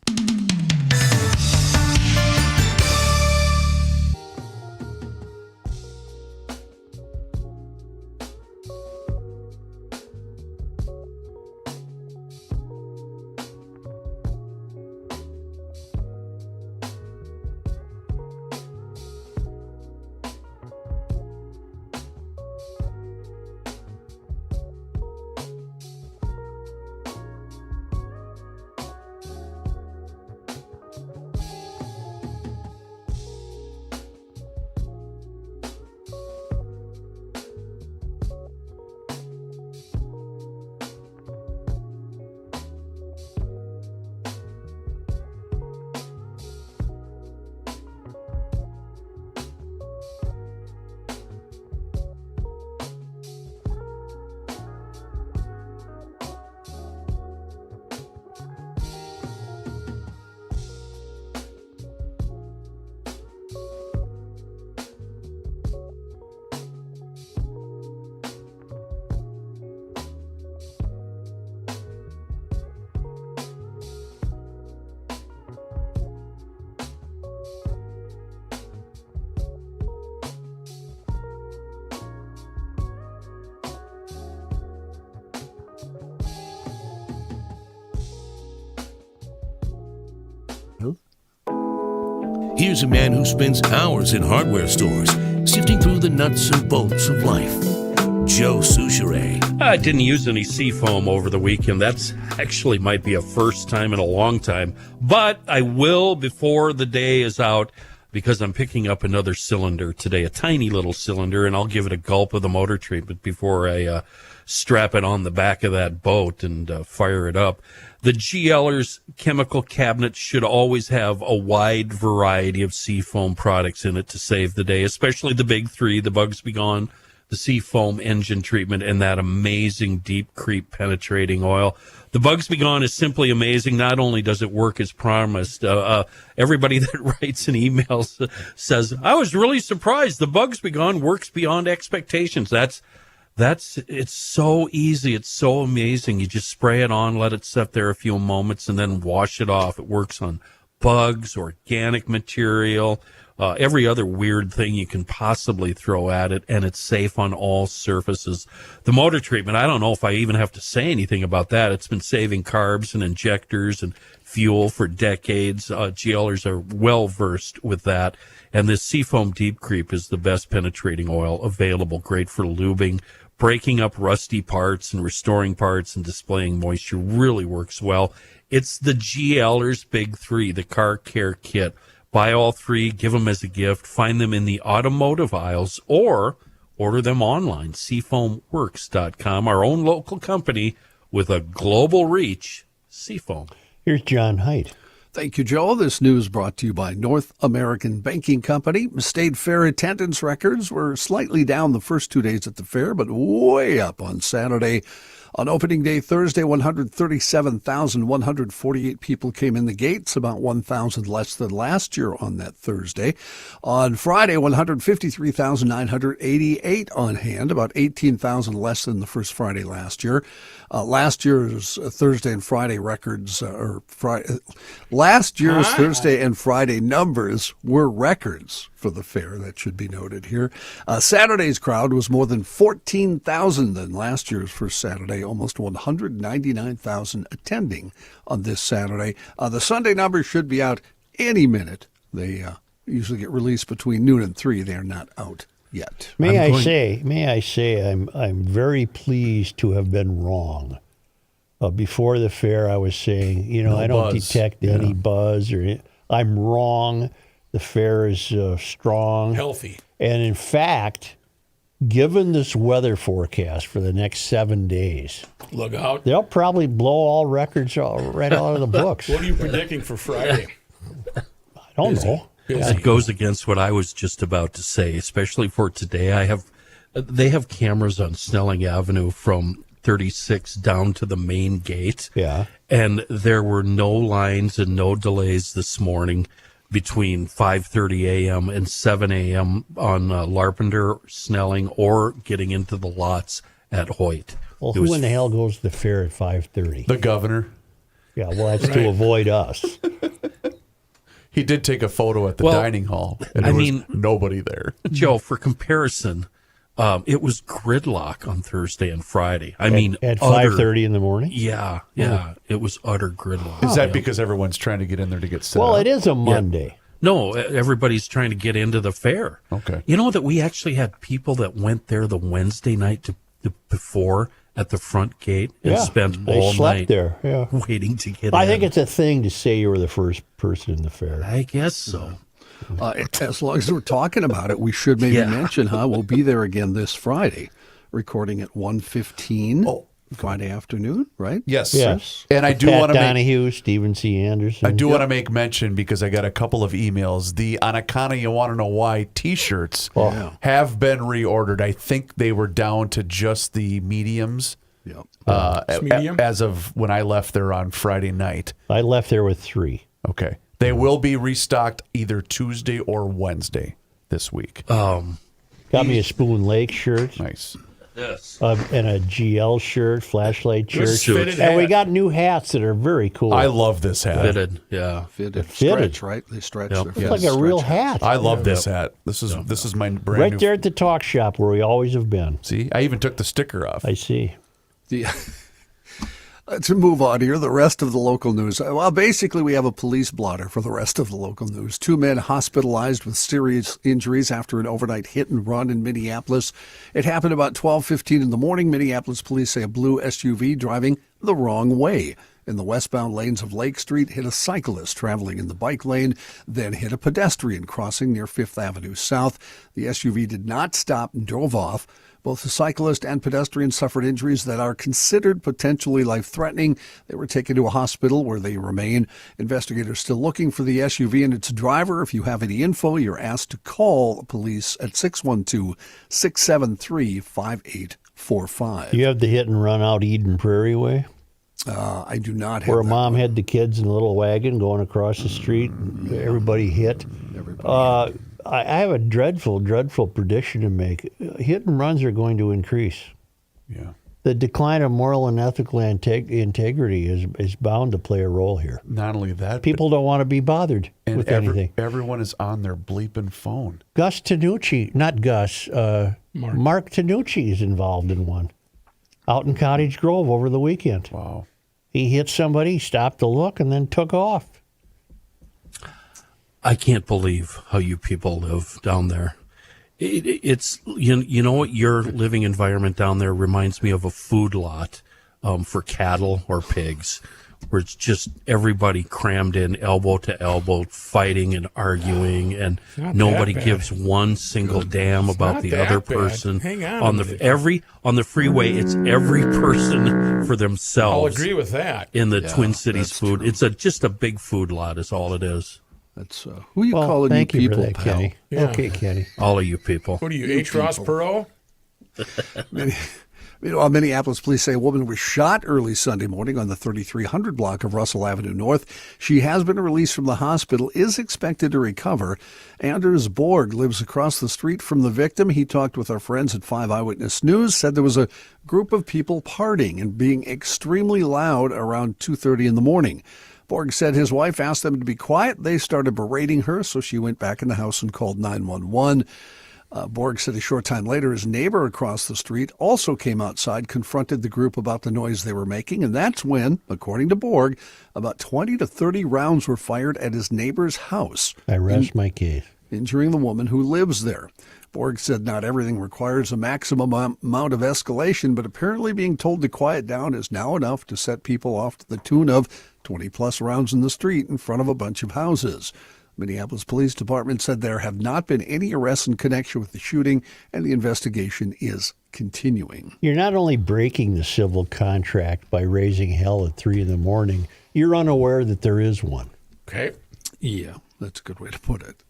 Here's a man who spends hours in hardware stores, sifting through the nuts and bolts of life. Joe Souchere. I didn't use any seafoam over the weekend. That's actually might be a first time in a long time. But I will before the day is out, because I'm picking up another cylinder today, a tiny little cylinder, and I'll give it a gulp of the motor treatment before I strap it on the back of that boat and fire it up. The GLer's chemical cabinet should always have a wide variety of seafoam products in it to save the day, especially the big three, the Bugs Be Gone, the seafoam engine treatment, and that amazing deep creep penetrating oil. The Bugs Be Gone is simply amazing. Not only does it work as promised, everybody that writes an email says, I was really surprised. The Bugs Be Gone works beyond expectations. It's so easy. It's so amazing. You just spray it on, let it sit there a few moments, and then wash it off. It works on bugs, organic material, every other weird thing you can possibly throw at it, and it's safe on all surfaces. The motor treatment, I don't know if I even have to say anything about that. It's been saving carbs and injectors and fuel for decades. GLers are well versed with that. And this Seafoam Deep Creep is the best penetrating oil available. Great for lubing, breaking up rusty parts and restoring parts and displaying moisture. Really works well. It's the GLer's Big Three, the car care kit. Buy all three, give them as a gift. Find them in the automotive aisles or order them online, seafoamworks.com, our own local company with a global reach, Seafoam. Here's John Haidt. Thank you, Joe. This news brought to you by North American Banking Company. State Fair attendance records were slightly down the first 2 days at the fair, but way up on Saturday. On opening day Thursday, 137,148 people came in the gates, about 1,000 less than last year on that Thursday. On Friday, 153,988 on hand, about 18,000 less than the first Friday last year. Last year's Thursday and Friday records, last year's Thursday and Friday numbers were records for the fair. That should be noted here. Saturday's crowd was more than 14,000 than last year's first Saturday, almost 199,000 attending on this Saturday. The Sunday numbers should be out any minute. They usually get released between noon and 3. They are not out yet. May I say, I'm very pleased to have been wrong. Before the fair, I was saying, I don't detect any buzz, or I'm wrong. The fair is strong, healthy, and in fact, given this weather forecast for the next 7 days, look out! They'll probably blow all records right out of the books. What are you predicting for Friday? I don't know. It goes against what I was just about to say, especially for today. They have cameras on Snelling Avenue from 36 down to the main gate. Yeah. And there were no lines and no delays this morning between 5:30 a.m. and 7 a.m. on Larpenteur, Snelling, or getting into the lots at Hoyt. Well, who in the hell goes to the fair at 5:30? The governor. Yeah, well, that's to avoid us. He did take a photo at the dining hall, and there was nobody there. Joe, for comparison, it was gridlock on Thursday and Friday. At 5:30 in the morning? Yeah. It was utter gridlock. Is that because everyone's trying to get in there to get set Well, up? it is a Monday. Yeah. No, everybody's trying to get into the fair. Okay. You know that we actually had people that went there the Wednesday night before at the front gate and spent all night there, waiting to get in. I think it's a thing to say you were the first person in the fair. I guess so. As long as we're talking about it, we should maybe mention, we'll be there again this Friday, recording at 1:15 Friday afternoon, right? Yes. Yes. And I do Pat want to Donahue, Stephen C. Anderson. I do want to make mention, because I got a couple of emails. The Anakana You Want to Know Why T-shirts have been reordered. I think they were down to just the mediums. Yep. Medium? As of when I left there on Friday night. I left there with 3. Okay. They will be restocked either Tuesday or Wednesday this week. Got me a Spoon Lake shirt. Nice. Yes. And a GL shirt, flashlight shirt. Fitted and we hat. got new hats that are very cool. I love this hat. Fitted, yeah. Fitted. Fitted. Stretch, right? They stretch. Yep. Their It's fitted like a real stretch hat. I love this hat. This is my brand Right new. there at the talk shop where we always have been. See, I even took the sticker off. I see. To move on here, the rest of the local news. Well, basically, we have a police blotter for the rest of the local news. 2 men hospitalized with serious injuries after an overnight hit and run in Minneapolis. It happened about 12:15 in the morning. Minneapolis police say a blue SUV driving the wrong way in the westbound lanes of Lake Street hit a cyclist traveling in the bike lane, then hit a pedestrian crossing near 5th Avenue South. The SUV did not stop and drove off. Both the cyclist and pedestrian suffered injuries that are considered potentially life-threatening. They were taken to a hospital where they remain. Investigators still looking for the SUV and its driver. If you have any info, you're asked to call police at 612-673-5845. You have the hit and run out Eden Prairie way? I do not have Where a that mom one. had the kids in a little wagon going across the street. And everybody hit. I have a dreadful, dreadful prediction to make. Hit and runs are going to increase. Yeah. The decline of moral and ethical integrity is bound to play a role here. Not only that, People don't want to be bothered with anything. Everyone is on their bleeping phone. Gus Tanucci, not Gus, Mark Tanucci is involved in one out in Cottage Grove over the weekend. Wow. He hit somebody, stopped to look, and then took off. I can't believe how you people live down there. It's you know what, your living environment down there reminds me of a food lot for cattle or pigs, where it's just everybody crammed in elbow to elbow, fighting and arguing, and nobody gives one single damn about the other person. Hang on. On the freeway, it's every person for themselves. I'll agree with that. In the Twin Cities food, it's just a big food lot. Is all it is. That's who you calling thank you you people, for that, pal? Kenny. Yeah. Okay, Kenny. All of you people. What are you, H. Ross Perot? Meanwhile, Minneapolis police say a woman was shot early Sunday morning on the 3300 block of Russell Avenue North. She has been released from the hospital, is expected to recover. Anders Borg lives across the street from the victim. He talked with our friends at 5 Eyewitness News, said there was a group of people partying and being extremely loud around 2:30 in the morning. Borg said his wife asked them to be quiet. They started berating her, so she went back in the house and called 911. Borg said a short time later his neighbor across the street also came outside, confronted the group about the noise they were making, and that's when, according to Borg, about 20 to 30 rounds were fired at his neighbor's house. I rest my case. Injuring the woman who lives there. Borg said not everything requires a maximum amount of escalation, but apparently being told to quiet down is now enough to set people off to the tune of 20-plus rounds in the street in front of a bunch of houses. Minneapolis Police Department said there have not been any arrests in connection with the shooting, and the investigation is continuing. You're not only breaking the civil contract by raising hell at 3 in the morning, you're unaware that there is one. Okay. Yeah, that's a good way to put it.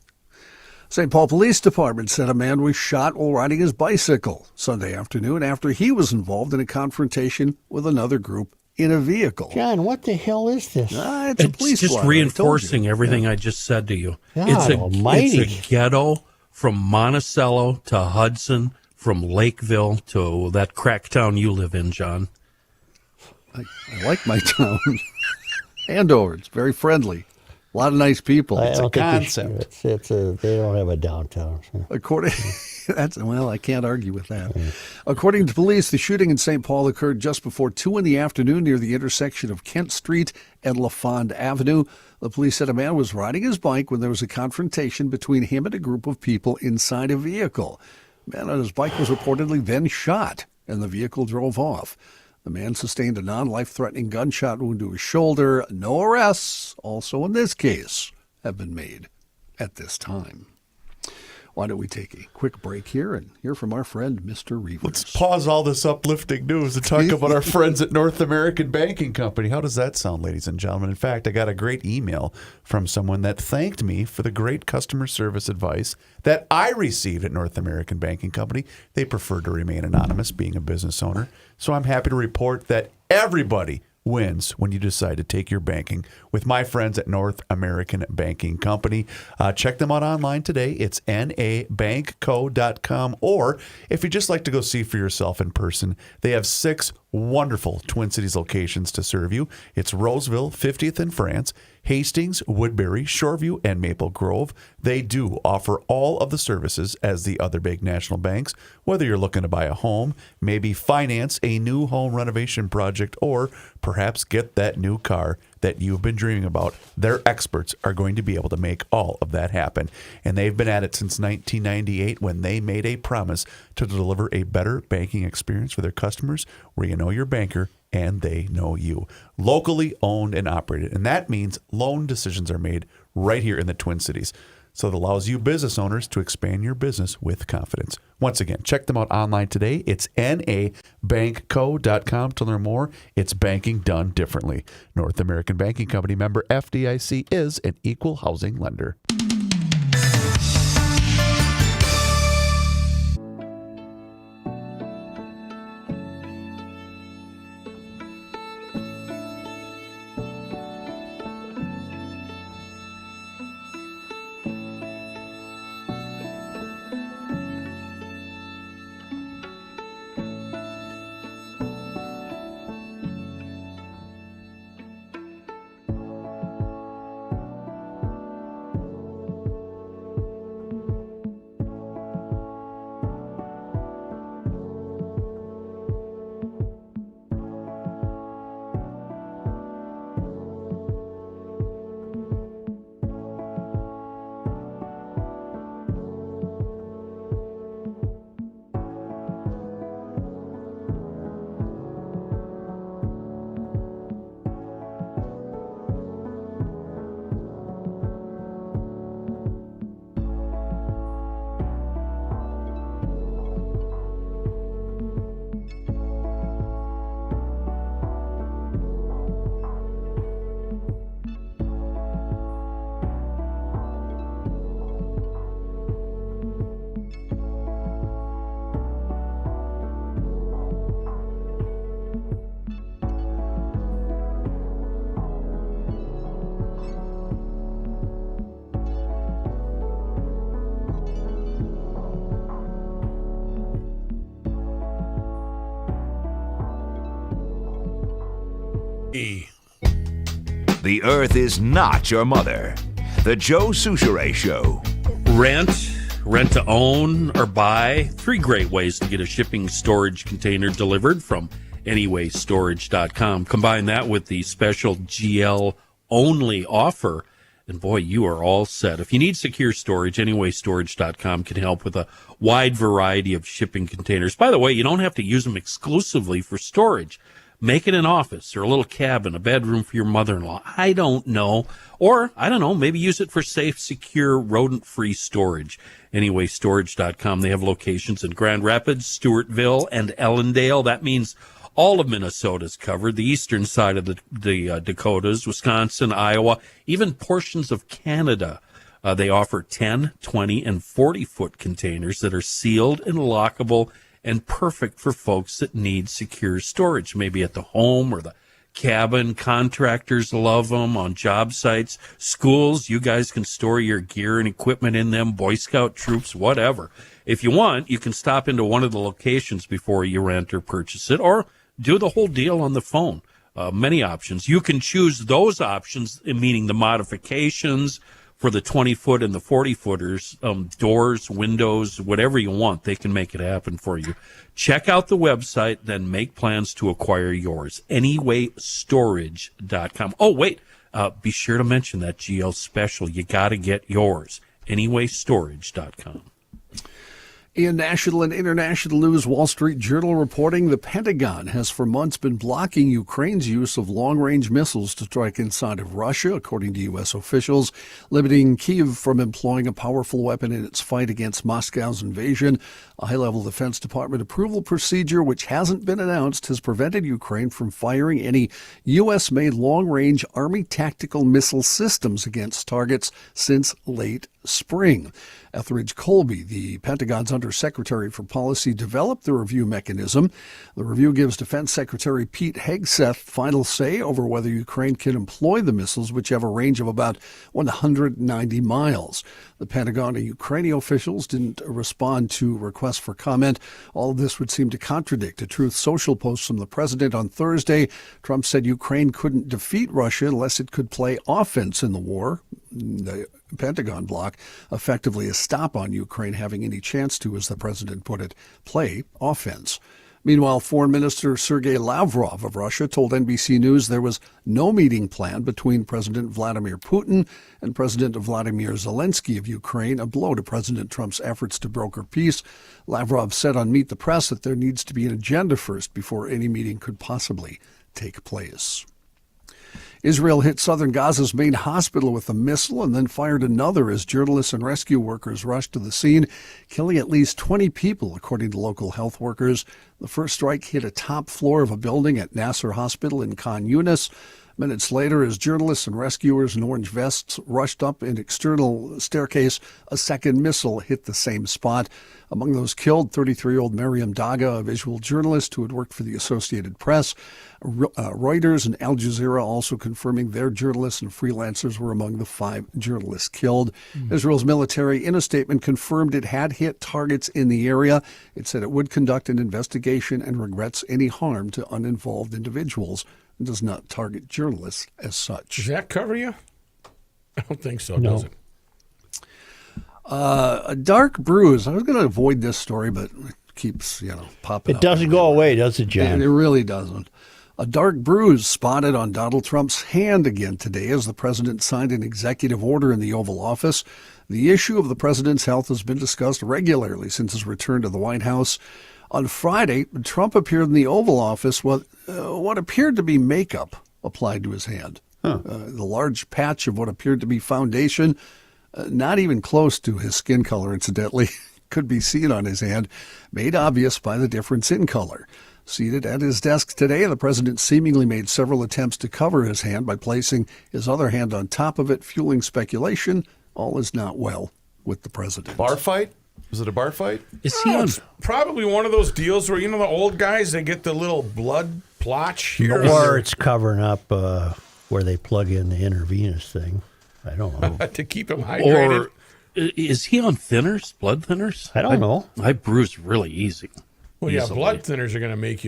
St. Paul Police Department said a man was shot while riding his bicycle Sunday afternoon after he was involved in a confrontation with another group in a vehicle. John, what the hell is this? It's a police just blotter, reinforcing everything I just said to you. God almighty. It's a ghetto from Monticello to Hudson, from Lakeville to that crack town you live in, John. I like my town. Andover, it's very friendly. A lot of nice people. It's a concept. They don't have a downtown. So. I can't argue with that. Yeah. According to police, the shooting in St. Paul occurred just before 2 in the afternoon near the intersection of Kent Street and LaFond Avenue. The police said a man was riding his bike when there was a confrontation between him and a group of people inside a vehicle. The man on his bike was reportedly then shot, and the vehicle drove off. The man sustained a non-life-threatening gunshot wound to his shoulder. No arrests, also in this case, have been made at this time. Why don't we take a quick break here and hear from our friend, Mr. Reavers. Let's pause all this uplifting news and talk about our friends at North American Banking Company. How does that sound, ladies and gentlemen? In fact, I got a great email from someone that thanked me for the great customer service advice that I received at North American Banking Company. They prefer to remain anonymous, being a business owner. So I'm happy to report that everybody wins when you decide to take your banking with my friends at North American Banking Company. Check them out online today. It's nabankco.com. Or if you just like to go see for yourself in person, they have 6 wonderful Twin Cities locations to serve you. It's Roseville, 50th in France, Hastings, Woodbury, Shoreview, and Maple Grove. They do offer all of the services as the other big national banks, whether you're looking to buy a home, maybe finance a new home renovation project, or perhaps get that new car that you've been dreaming about. Their experts are going to be able to make all of that happen. And they've been at it since 1998 when they made a promise to deliver a better banking experience for their customers where you know your banker and they know you. Locally owned and operated. And that means loan decisions are made right here in the Twin Cities. So it allows you business owners to expand your business with confidence. Once again, check them out online today. It's nabankco.com to learn more. It's banking done differently. North American Banking Company, member FDIC, is an equal housing lender. The Earth is not your mother. The Joe Souchere Show. Rent to own, or buy. 3 great ways to get a shipping storage container delivered from AnywayStorage.com. Combine that with the special GL only offer, and boy, you are all set. If you need secure storage, AnywayStorage.com can help with a wide variety of shipping containers. By the way, you don't have to use them exclusively for storage. Make it an office or a little cabin, a bedroom for your mother-in-law. I don't know. Or, I don't know, maybe use it for safe, secure, rodent-free storage. AnywayStorage.com. They have locations in Grand Rapids, Stewartville, and Ellendale. That means all of Minnesota is covered, the eastern side of the Dakotas, Wisconsin, Iowa, even portions of Canada. They offer 10, 20, and 40-foot containers that are sealed and lockable and perfect for folks that need secure storage, maybe at the home or the cabin. Contractors love them. On job sites, schools, you guys can store your gear and equipment in them, Boy Scout troops, whatever. If you want, you can stop into one of the locations before you rent or purchase it, or do the whole deal on the phone. Many options. You can choose those options, meaning the modifications for the 20-foot and the 40-footers, doors, windows, whatever you want. They can make it happen for you. Check out the website, then make plans to acquire yours. AnywayStorage.com. Oh, wait. Be sure to mention that GL special. You got to get yours. AnywayStorage.com. In national and international news, Wall Street Journal reporting the Pentagon has for months been blocking Ukraine's use of long-range missiles to strike inside of Russia, according to U.S. officials, limiting Kyiv from employing a powerful weapon in its fight against Moscow's invasion. A high-level Defense Department approval procedure, which hasn't been announced, has prevented Ukraine from firing any U.S.-made long-range Army tactical missile systems against targets since late spring. Etheridge Colby, the Pentagon's Undersecretary for Policy, developed the review mechanism. The review gives Defense Secretary Pete Hegseth final say over whether Ukraine can employ the missiles, which have a range of about 190 miles. The Pentagon and Ukrainian officials didn't respond to requests for comment. All of this would seem to contradict a Truth Social post from the president on Thursday. Trump said Ukraine couldn't defeat Russia unless it could play offense in the war. The Pentagon bloc effectively a stop on Ukraine having any chance to, as the president put it, play offense. Meanwhile, Foreign Minister Sergei Lavrov of Russia told NBC News there was no meeting planned between President Vladimir Putin and President Vladimir Zelensky of Ukraine, a blow to President Trump's efforts to broker peace. Lavrov said on Meet the Press that there needs to be an agenda first before any meeting could possibly take place. Israel hit southern Gaza's main hospital with a missile and then fired another as journalists and rescue workers rushed to the scene, killing at least 20 people, according to local health workers. The first strike hit a top floor of a building at Nasser Hospital in Khan Yunis. Minutes later, as journalists and rescuers in orange vests rushed up an external staircase, a second missile hit the same spot. Among those killed, 33-year-old Mariam Daga, a visual journalist who had worked for the Associated Press. Reuters and Al Jazeera also confirming their journalists and freelancers were among the 5 journalists killed. Israel's military, in a statement, confirmed it had hit targets in the area. It said it would conduct an investigation and regrets any harm to uninvolved individuals. It does not target journalists as such. Does that cover you? I don't think so, No. does it? A dark bruise. I was going to avoid this story, but it keeps, popping up. It doesn't go away, does it, John? It really doesn't. A dark bruise spotted on Donald Trump's hand again today as the president signed an executive order in the Oval Office. The issue of the president's health has been discussed regularly since his return to the White House. On Friday, Trump appeared in the Oval Office with what appeared to be makeup applied to his hand. The large patch of what appeared to be foundation, not even close to his skin color, incidentally, could be seen on his hand, made obvious by the difference in color. Seated at his desk today, the president seemingly made several attempts to cover his hand by placing his other hand on top of it, fueling speculation. All is not well with the president. Bar fight? Was it a bar fight? Is he on? It's probably one of those deals where, the old guys, they get the little blood plotch here. Or it's covering up where they plug in the intravenous thing. I don't know. To keep him hydrated. Or is he on thinners, blood thinners? I don't know. I bruise really easy. Well, yeah, easily. blood thinners are going to make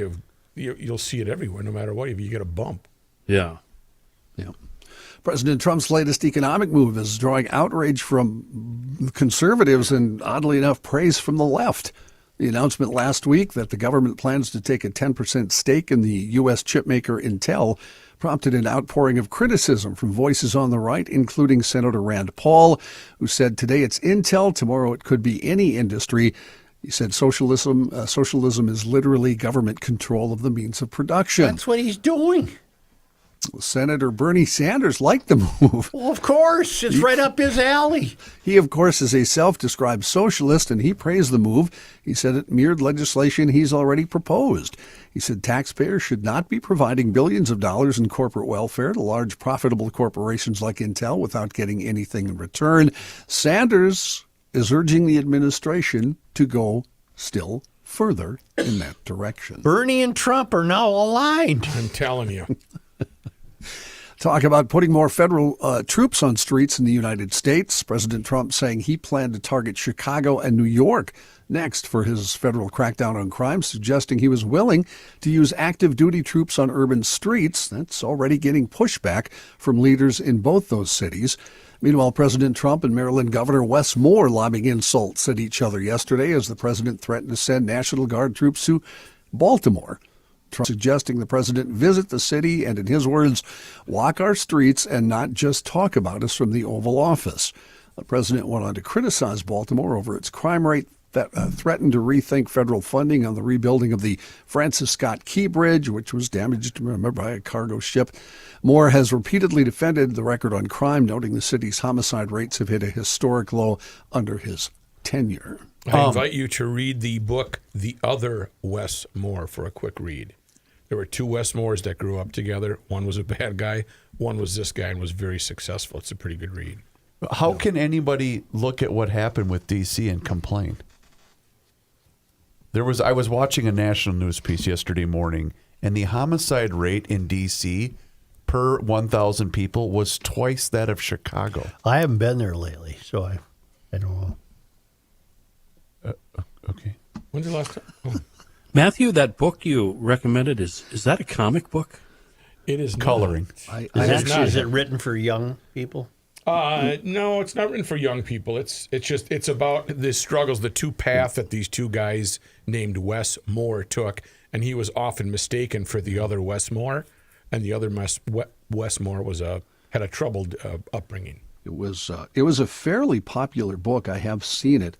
you'll see it everywhere, no matter what, if you get a bump. Yeah. Yeah. President Trump's latest economic move is drawing outrage from conservatives and, oddly enough, praise from the left. The announcement last week that the government plans to take a 10% stake in the U.S. chipmaker Intel prompted an outpouring of criticism from voices on the right, including Senator Rand Paul, who said today it's Intel, tomorrow it could be any industry. He said socialism is literally government control of the means of production. That's what he's doing. Senator Bernie Sanders liked the move. Well, of course. It's right up his alley. He, of course, is a self-described socialist, and he praised the move. He said it mirrored legislation he's already proposed. He said taxpayers should not be providing billions of dollars in corporate welfare to large profitable corporations like Intel without getting anything in return. Sanders is urging the administration to go still further in that direction. Bernie and Trump are now aligned. I'm telling you. Talk about putting more federal troops on streets in the United States. President Trump saying he planned to target Chicago and New York next for his federal crackdown on crime, suggesting he was willing to use active duty troops on urban streets. That's already getting pushback from leaders in both those cities. Meanwhile, President Trump and Maryland Governor Wes Moore lobbing insults at each other yesterday as the president threatened to send National Guard troops to Baltimore. Trump suggesting the president visit the city and, in his words, walk our streets and not just talk about us from the Oval Office. The president went on to criticize Baltimore over its crime rate, threatened to rethink federal funding on the rebuilding of the Francis Scott Key Bridge, which was damaged, remember, by a cargo ship. Moore has repeatedly defended the record on crime, noting the city's homicide rates have hit a historic low under his tenure. I invite you to read the book, The Other Wes Moore, for a quick read. There were two Wes Moores that grew up together. One was a bad guy. One was this guy and was very successful. It's a pretty good read. How can anybody look at what happened with D.C. and complain? I was watching a national news piece yesterday morning, and the homicide rate in D.C. per 1,000 people was twice that of Chicago. I haven't been there lately, so I don't know. Okay. When's the last time? Oh. Matthew, that book you recommended, is that a comic book? It is coloring. Is it written for young people? No, it's not written for young people. It's about the struggles, the two paths that these two guys named Wes Moore took, and he was often mistaken for the other Wes Moore, and the other Wes Moore had a troubled upbringing. It was a fairly popular book. I have seen it.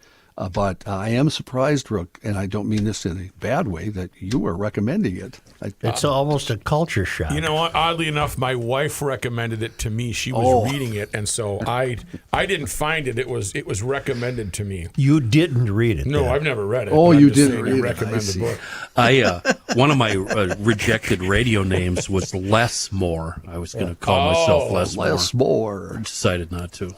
But I am surprised, Rook, and I don't mean this in a bad way, that you are recommending it. It's almost a culture shock. You know what? Oddly enough, my wife recommended it to me. She was reading it, and so I didn't find it. It was recommended to me. You didn't read it? No, I've never read it. Oh, you didn't read it. Recommend the book. One of my rejected radio names was Les Moore. I was going to call myself Les Moore. Les Moore. I decided not to.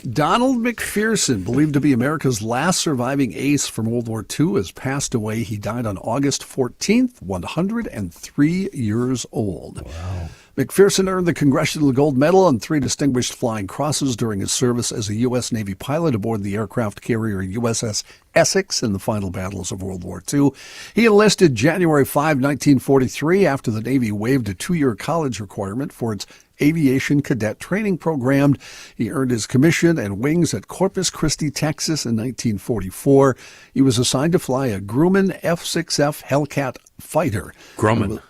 Donald McPherson, believed to be America's last surviving ace from World War II, has passed away. He died on August 14th, 103 years old. Wow. McPherson earned the Congressional Gold Medal and 3 Distinguished Flying Crosses during his service as a U.S. Navy pilot aboard the aircraft carrier USS Essex in the final battles of World War II. He enlisted January 5, 1943, after the Navy waived a 2-year college requirement for its aviation cadet training program. He earned his commission and wings at Corpus Christi, Texas in 1944. He was assigned to fly a Grumman F-6F Hellcat fighter. Grumman,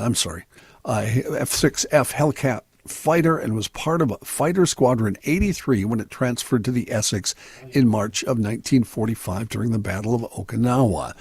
I'm sorry. F-6F Hellcat fighter, and was part of Fighter Squadron 83 when it transferred to the Essex in March of 1945 during the Battle of Okinawa.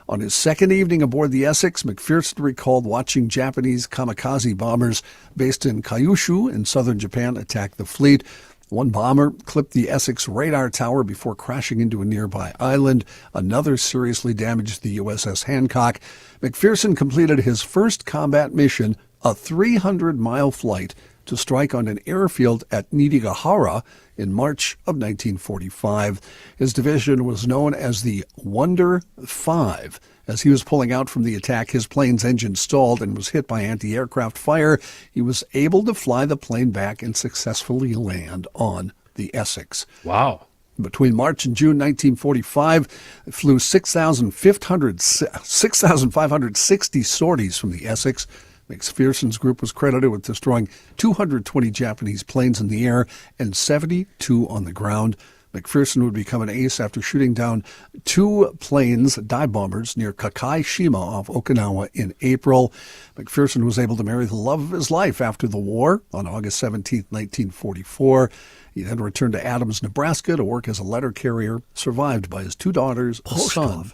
On his second evening aboard the Essex, McPherson recalled watching Japanese kamikaze bombers based in Kyushu in southern Japan attack the fleet. One bomber clipped the Essex radar tower before crashing into a nearby island. Another seriously damaged the USS Hancock. McPherson completed his first combat mission, a 300-mile flight to strike on an airfield at Niigata in March of 1945. His division was known as the Wonder 5. As he was pulling out from the attack, his plane's engine stalled and was hit by anti-aircraft fire. He was able to fly the plane back and successfully land on the Essex. Wow. Between March and June 1945, it flew 6,560 sorties from the Essex. McPherson's group was credited with destroying 220 Japanese planes in the air and 72 on the ground. McPherson would become an ace after shooting down 2 planes, dive bombers, near Kakaishima off Okinawa in April. McPherson was able to marry the love of his life after the war on August 17, 1944. He then returned to Adams, Nebraska to work as a letter carrier, survived by his 2 daughters, a son,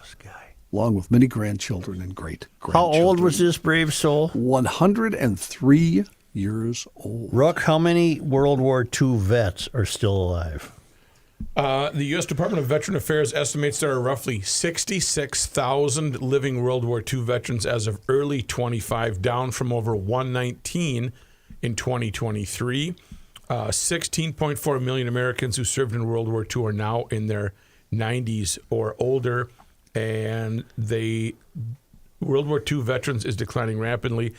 along with many grandchildren and great-grandchildren. How old was this brave soul? 103 years old. Rook, how many World War II vets are still alive? The U.S. Department of Veteran Affairs estimates there are roughly 66,000 living World War II veterans as of early 25, down from over 119 in 2023. 16.4 million Americans who served in World War II are now in their 90s or older, and World War II veterans is declining rapidly,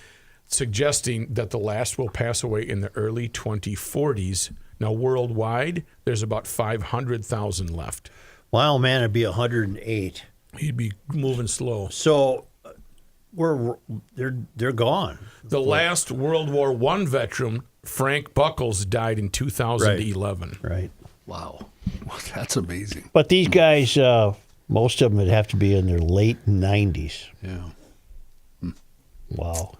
suggesting that the last will pass away in the early 2040s. Now, worldwide, there's about 500,000 left. Wow, man, it'd be 108. He'd be moving slow. So they're gone. The last World War I veteran, Frank Buckles, died in 2011. Right. Wow. Well, that's amazing. But these guys, most of them would have to be in their late 90s. Yeah. Wow.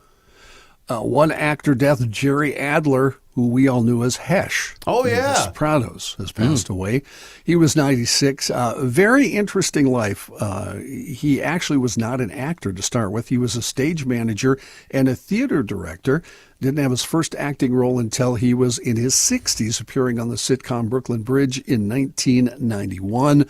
One actor death, Jerry Adler, who we all knew as Hesh. Oh, in yeah. The Sopranos, has passed away. He was 96. Very interesting life. He actually was not an actor to start with. He was a stage manager and a theater director. Didn't have his first acting role until he was in his 60s, appearing on the sitcom Brooklyn Bridge in 1991.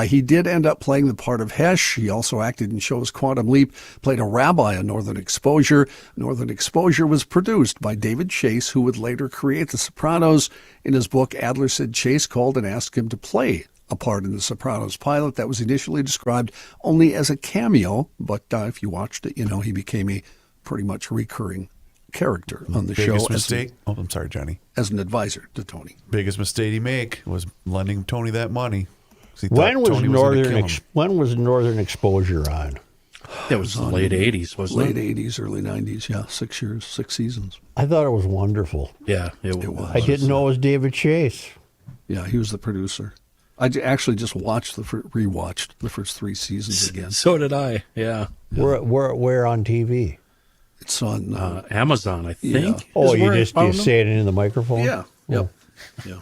He did end up playing the part of Hesh. He also acted in shows Quantum Leap, played a rabbi on Northern Exposure. Northern Exposure was produced by David Chase, who would later create The Sopranos. In his book, Adler said Chase called and asked him to play a part in The Sopranos pilot that was initially described only as a cameo, but if you watched it, he became a pretty much recurring character on the Biggest show. Mistake. I'm sorry, Johnny. As an advisor to Tony. Biggest mistake he make was lending Tony that money. When was Northern Exposure on? It was the late 80s, wasn't it? Late 80s, early 90s, yeah. 6 years, 6 seasons. I thought it was wonderful. Yeah, it was. I didn't know it was David Chase. Yeah, he was the producer. I actually just rewatched the first 3 seasons again. So did I, yeah. Where on TV? It's on Amazon, I think. Yeah. Oh, you say it into the microphone? Yeah. Oh. Yeah.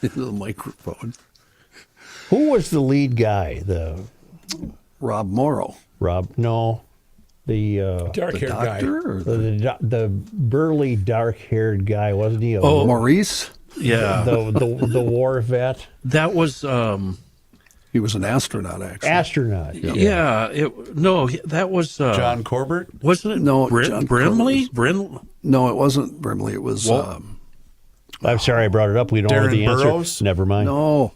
Into the microphone. Who was the lead guy? Rob Morrow. No. The Dark-haired guy. The burly, dark-haired guy, wasn't he? Maurice? Yeah. The war vet. That was... he was an astronaut, actually. Astronaut. Yeah. That was... John Corbett? Wasn't it? No, John Brimley? No, it wasn't Brimley. It was... I'm sorry I brought it up. We don't know the answer. Burroughs? Never mind. No.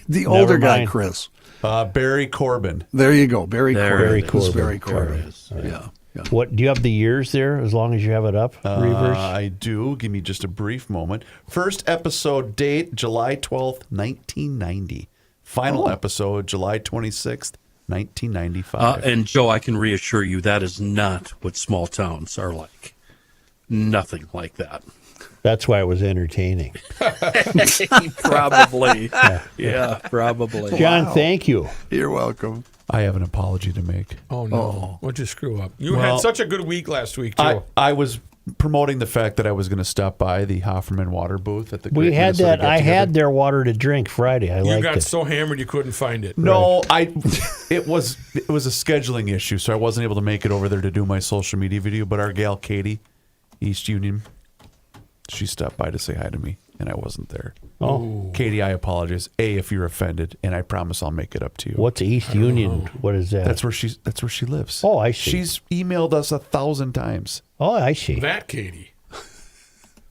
The older guy, Chris. Barry Corbin. There you go. Barry Corbin. Barry Corbin. Right. Yeah. What do you have the years there? As long as you have it up, Reavers. I do. Give me just a brief moment. First episode date July 12th, 1990. Final episode July 26th, 1995. And Joe, I can reassure you that is not what small towns are like. Nothing like that. That's why it was entertaining. Probably. Yeah, probably. John, thank you. You're welcome. I have an apology to make. Oh, no. What'd you screw up? You had such a good week last week, too. I was promoting the fact that I was going to stop by the Hofferman water booth at the We Great had Minnesota that. I had their water to drink Friday. I You liked got it. so hammered you couldn't find it. No, it was a scheduling issue, so I wasn't able to make it over there to do my social media video. But our gal Katie, East Union, she stopped by to say hi to me, and I wasn't there. Oh, Katie, I apologize. If you're offended, and I promise I'll make it up to you. What's East Union? What is that? That's where she lives. Oh, I see. She's emailed us 1,000 times. Oh, I see. That Katie.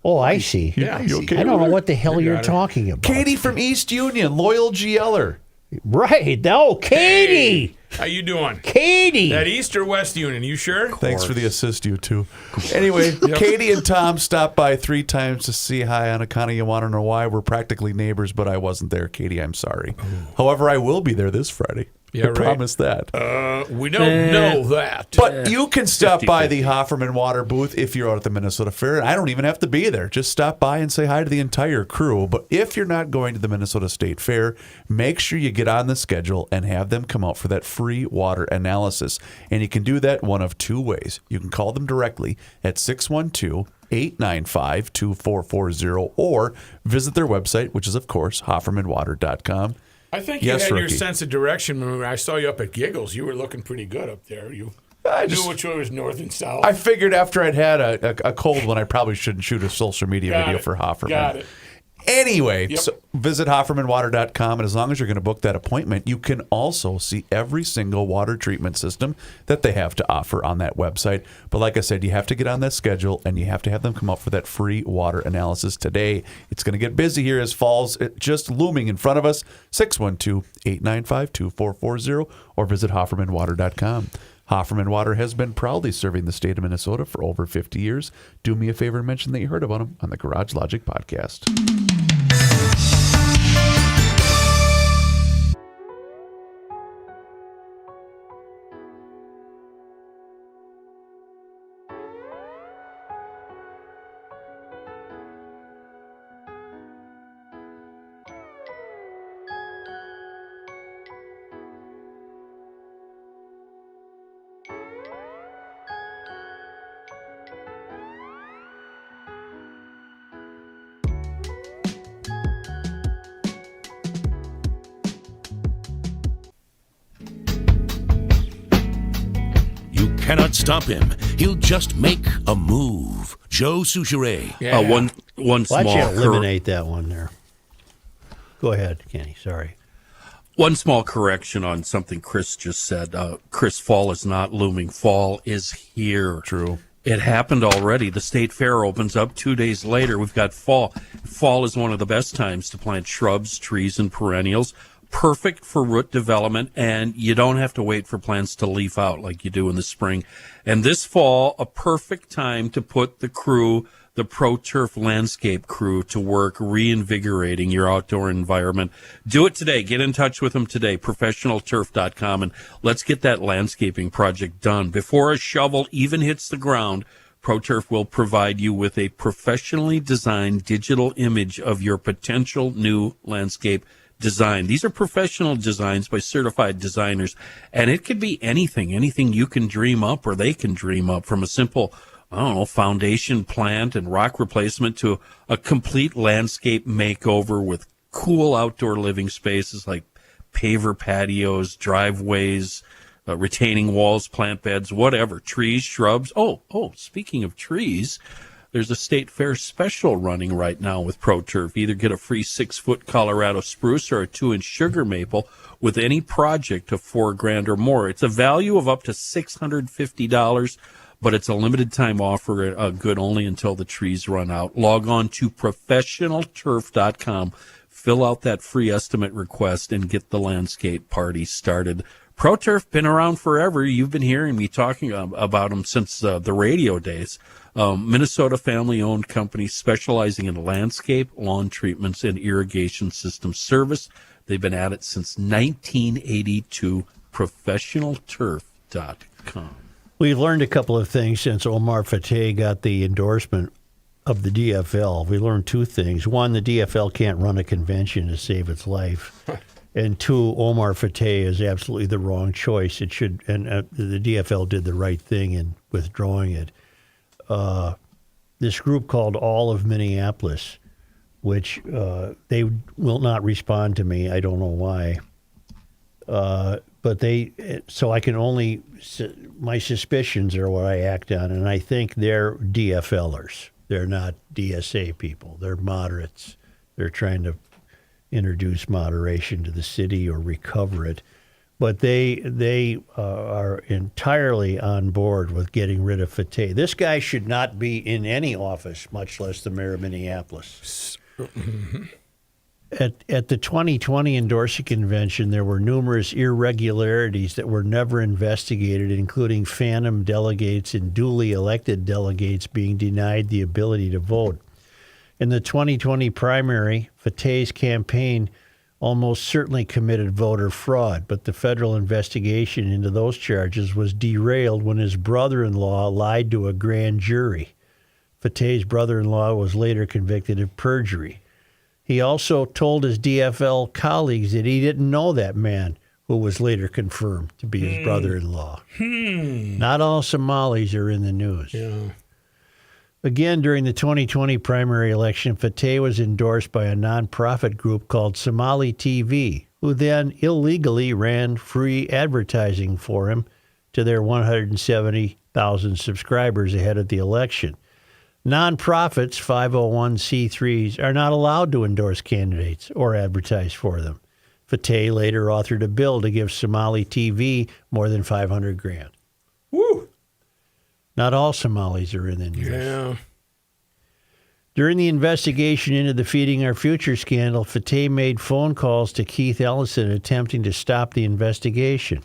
Oh, I see. Yeah. You okay I don't with know her? what the hell You you're got it. talking about. Katie from East Union, loyal GLer. Right. Oh, Katie. Hey, how you doing? Katie. That East or West Union, you sure? Thanks for the assist, you two. Anyway, Katie and Tom stopped by 3 times to say hi on account of you want to know why. We're practically neighbors, but I wasn't there, Katie. I'm sorry. However, I will be there this Friday. Yeah, I promise that. We don't know that. But you can stop by 50-50. the Hofferman Water booth if you're out at the Minnesota Fair. And I don't even have to be there. Just stop by and say hi to the entire crew. But if you're not going to the Minnesota State Fair, make sure you get on the schedule and have them come out for that free water analysis. And you can do that one of two ways. You can call them directly at 612-895-2440 or visit their website, which is, of course, HoffermanWater.com. I think Yes, you had your Rookie. sense of direction when I saw you up at Giggles. You were looking pretty good up there. You I knew just- which way was north and south. I figured after I'd had a cold one, I probably shouldn't shoot a social media Got video it. for Hofferman. Got it. Anyway, Yep. so visit HoffermanWater.com, and as long as you're going to book that appointment, you can also see every single water treatment system that they have to offer on that website. But like I said, you have to get on that schedule, and you have to have them come out for that free water analysis today. It's going to get busy here as fall's just looming in front of us. 612-895-2440 or visit HoffermanWater.com. Hofferman Water has been proudly serving the state of Minnesota for over 50 years. Do me a favor and mention that you heard about them on the Garage Logic podcast. You cannot stop him. He'll just make a move. Joe Souchere. Yeah. One Why small don't you eliminate that one there? Go ahead, Kenny. Sorry. One small correction on something Chris just said. Chris, fall is not looming. Fall is here. True. It happened already. The state fair opens up 2 days later. We've got fall. Fall is one of the best times to plant shrubs, trees, and perennials. Perfect for root development, and you don't have to wait for plants to leaf out like you do in the spring. And this fall, a perfect time to put the crew, the Pro Turf landscape crew, to work reinvigorating your outdoor environment. Do it today. Get in touch with them today, professionalturf.com, and let's get that landscaping project done. Before a shovel even hits the ground, ProTurf will provide you with a professionally designed digital image of your potential new landscape design. These are professional designs by certified designers, and it could be anything you can dream up or they can dream up, from a simple, foundation plant and rock replacement to a complete landscape makeover with cool outdoor living spaces like paver patios, driveways, retaining walls, plant beds, whatever, trees, shrubs. Oh, speaking of trees, there's a state fair special running right now with ProTurf. Either get a free 6-foot Colorado spruce or a 2-inch sugar maple with any project of $4,000 or more. It's a value of up to $650, but it's a limited time offer, good only until the trees run out. Log on to professionalturf.com, fill out that free estimate request, and get the landscape party started. ProTurf, been around forever. You've been hearing me talking about them since the radio days. Minnesota family-owned company specializing in landscape, lawn treatments, and irrigation system service. They've been at it since 1982. ProfessionalTurf.com. We've learned a couple of things since Omar Fateh got the endorsement of the DFL. We learned two things. One, the DFL can't run a convention to save its life. And two, Omar Fateh is absolutely the wrong choice. It should, and the DFL did the right thing in withdrawing it. This group called All of Minneapolis, which they will not respond to me. I don't know why. But so I can only, my suspicions are what I act on, and I think they're DFLers. They're not DSA people. They're moderates. They're trying to introduce moderation to the city or recover it. But they are entirely on board with getting rid of Fateh. This guy should not be in any office, much less the mayor of Minneapolis. At the 2020 endorsing convention, there were numerous irregularities that were never investigated, including phantom delegates and duly elected delegates being denied the ability to vote. In the 2020 primary, Fateh's campaign almost certainly committed voter fraud, but the federal investigation into those charges was derailed when his brother-in-law lied to a grand jury. Fateh's brother-in-law was later convicted of perjury. He also told his DFL colleagues that he didn't know that man, who was later confirmed to be his brother-in-law. Not all Somalis are in the news. Yeah. Again, during the 2020 primary election, Fateh was endorsed by a nonprofit group called Somali TV, who then illegally ran free advertising for him to their 170,000 subscribers ahead of the election. Nonprofits, 501c3s, are not allowed to endorse candidates or advertise for them. Fateh later authored a bill to give Somali TV more than $500,000. Woo! Not all Somalis are in the news. Yeah. During the investigation into the Feeding Our Future scandal, Fateh made phone calls to Keith Ellison attempting to stop the investigation.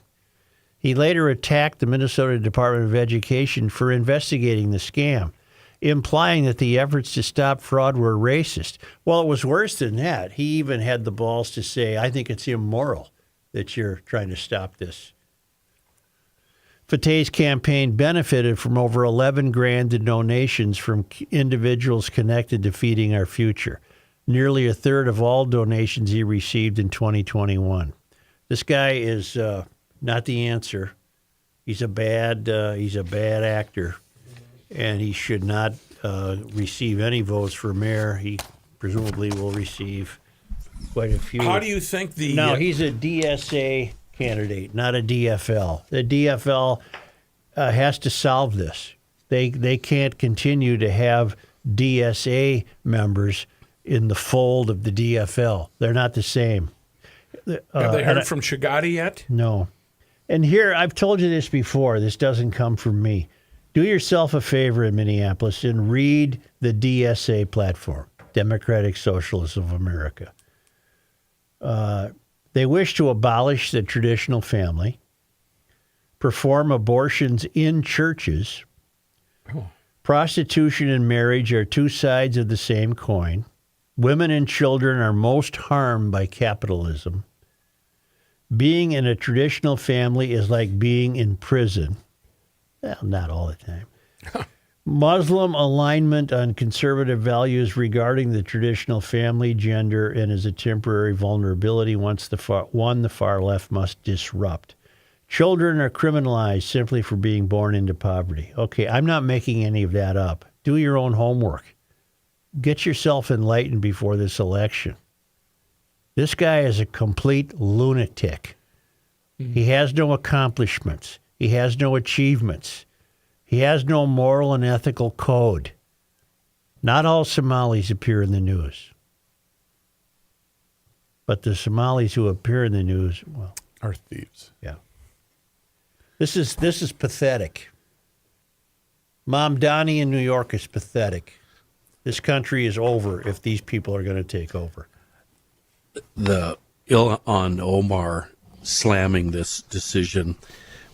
He later attacked the Minnesota Department of Education for investigating the scam, implying that the efforts to stop fraud were racist. Well, it was worse than that. He even had the balls to say, I think it's immoral that you're trying to stop this. Fateh's campaign benefited from over $11,000 in donations from individuals connected to Feeding Our Future, nearly a third of all donations he received in 2021. This guy is not the answer. He's a bad actor, and he should not receive any votes for mayor. He presumably will receive quite a few. How do you think the... No, he's a DSA candidate, not a DFL. The DFL has to solve this. They can't continue to have DSA members in the fold of the DFL. They're not the same. Have they heard from Chagati yet? No. And here, I've told you this before. This doesn't come from me. Do yourself a favor in Minneapolis and read the DSA platform, Democratic Socialists of America. They wish to abolish the traditional family, perform abortions in churches. Prostitution and marriage are two sides of the same coin. Women and children are most harmed by capitalism. Being in a traditional family is like being in prison. Well, not all the time. Muslim alignment on conservative values regarding the traditional family, gender, and as a temporary vulnerability once the far left must disrupt. Children are criminalized simply for being born into poverty. Okay, I'm not making any of that up. Do your own homework. Get yourself enlightened before this election. This guy is a complete lunatic. He has no accomplishments. He has no achievements. He has no moral and ethical code. Not all Somalis appear in the news. But the Somalis who appear in the news, well, are thieves. Yeah. This is pathetic. Mom Donnie in New York is pathetic. This country is over if these people are going to take over. The Ilhan Omar slamming this decision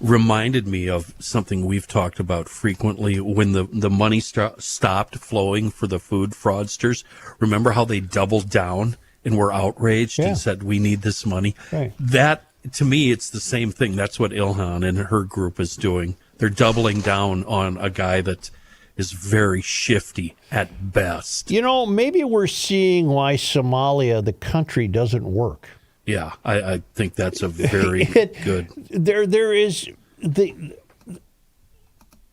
reminded me of something we've talked about frequently when the money stopped flowing for the food fraudsters. Remember how they doubled down and were outraged and said, we need this money? Right. That, to me, it's the same thing. That's what Ilhan and her group is doing. They're doubling down on a guy that is very shifty at best. You know, maybe we're seeing why Somalia, the country, doesn't work. Yeah, I think that's a very good. There is the.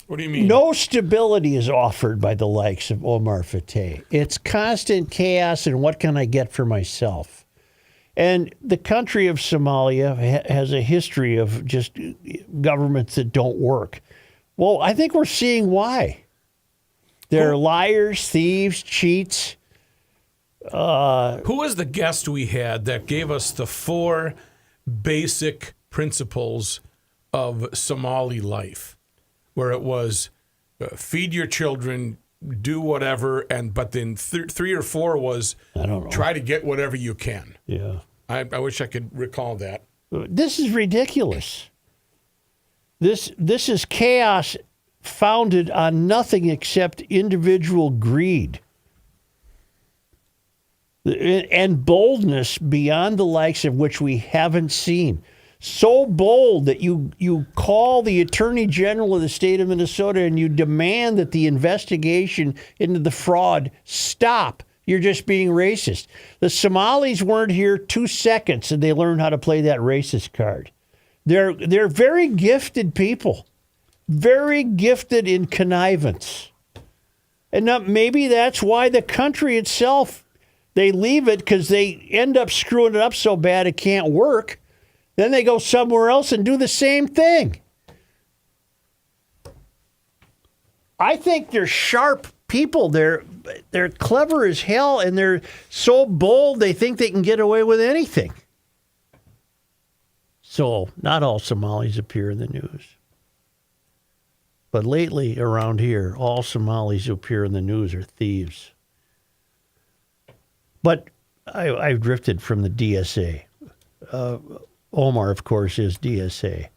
What do you mean? No stability is offered by the likes of Omar Fateh. It's constant chaos and what can I get for myself? And the country of Somalia has a history of just governments that don't work. Well, I think we're seeing why. They're liars, thieves, cheats. Who was the guest we had that gave us the 4 basic principles of Somali life, where it was feed your children, do whatever, but then 3 or 4 was I don't know. Try to get whatever you can. Yeah. I wish I could recall that. This is ridiculous. This is chaos founded on nothing except individual greed. and boldness beyond the likes of which we haven't seen. So bold that you call the Attorney General of the state of Minnesota and you demand that the investigation into the fraud stop. You're just being racist. The Somalis weren't here 2 seconds and they learned how to play that racist card. They're very gifted people, very gifted in connivance. And maybe that's why the country itself, they leave it because they end up screwing it up so bad it can't work. Then they go somewhere else and do the same thing. I think they're sharp people. They're clever as hell, and they're so bold they think they can get away with anything. So not all Somalis appear in the news. But lately around here, all Somalis who appear in the news are thieves. But I've drifted from the DSA. Omar, of course, is DSA.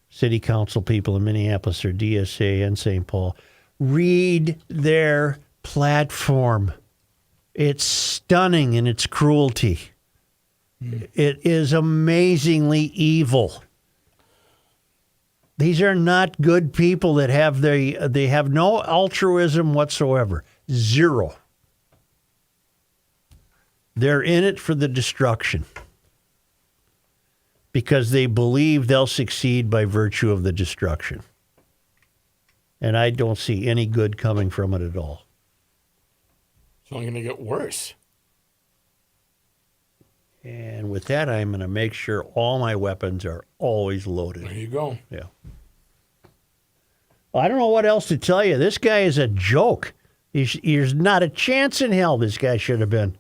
City council people in Minneapolis are DSA and St. Paul. Read their platform. It's stunning in its cruelty. It is amazingly evil. These are not good people that have they have no altruism whatsoever. Zero. They're in it for the destruction because they believe they'll succeed by virtue of the destruction. And I don't see any good coming from it at all. It's only going to get worse. And with that, I'm going to make sure all my weapons are always loaded. There you go. Yeah. I don't know what else to tell you. This guy is a joke. There's not a chance in hell this guy should have been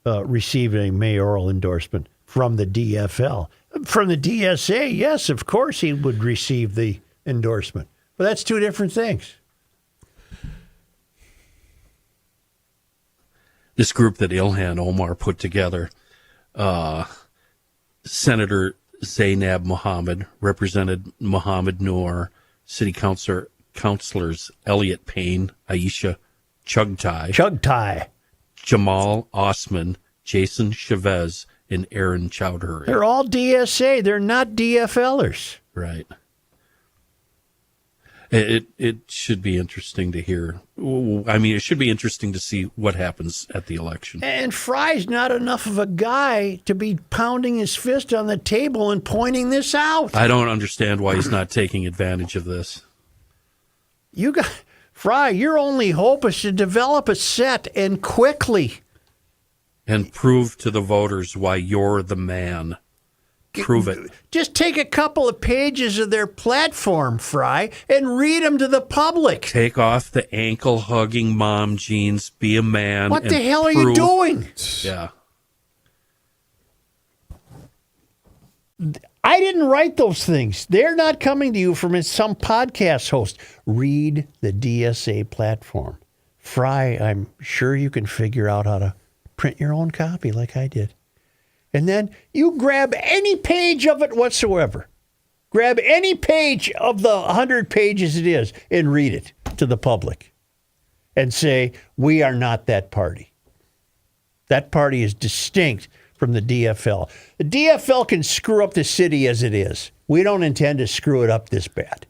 receiving a mayoral endorsement from the DFL. From the DSA, yes, of course he would receive the endorsement. But that's two different things. This group that Ilhan Omar put together, Senator Zainab Mohammed, Representative Mohammed Noor, City Councilors Elliot Payne, Aisha Chugtai, Jamal Osman, Jason Chavez, and Aaron Chowdhury. They're all DSA. They're not DFLers. Right. It should be interesting to hear. I mean, it should be interesting to see what happens at the election. And Fry's not enough of a guy to be pounding his fist on the table and pointing this out. I don't understand why he's not taking advantage of this. Fry, your only hope is to develop a set and quickly. And prove to the voters why you're the man. Prove it. Just take a couple of pages of their platform, Fry, and read them to the public. Take off the ankle-hugging mom jeans, be a man. What the hell are you doing? Yeah. I didn't write those things. They're not coming to you from some podcast host. Read the DSA platform. Fry, I'm sure you can figure out how to print your own copy like I did. And then you grab any page of it whatsoever. Grab any page of the 100 pages it is and read it to the public. And say, we are not that party. That party is distinct from the DFL. The DFL can screw up the city as it is. We don't intend to screw it up this bad.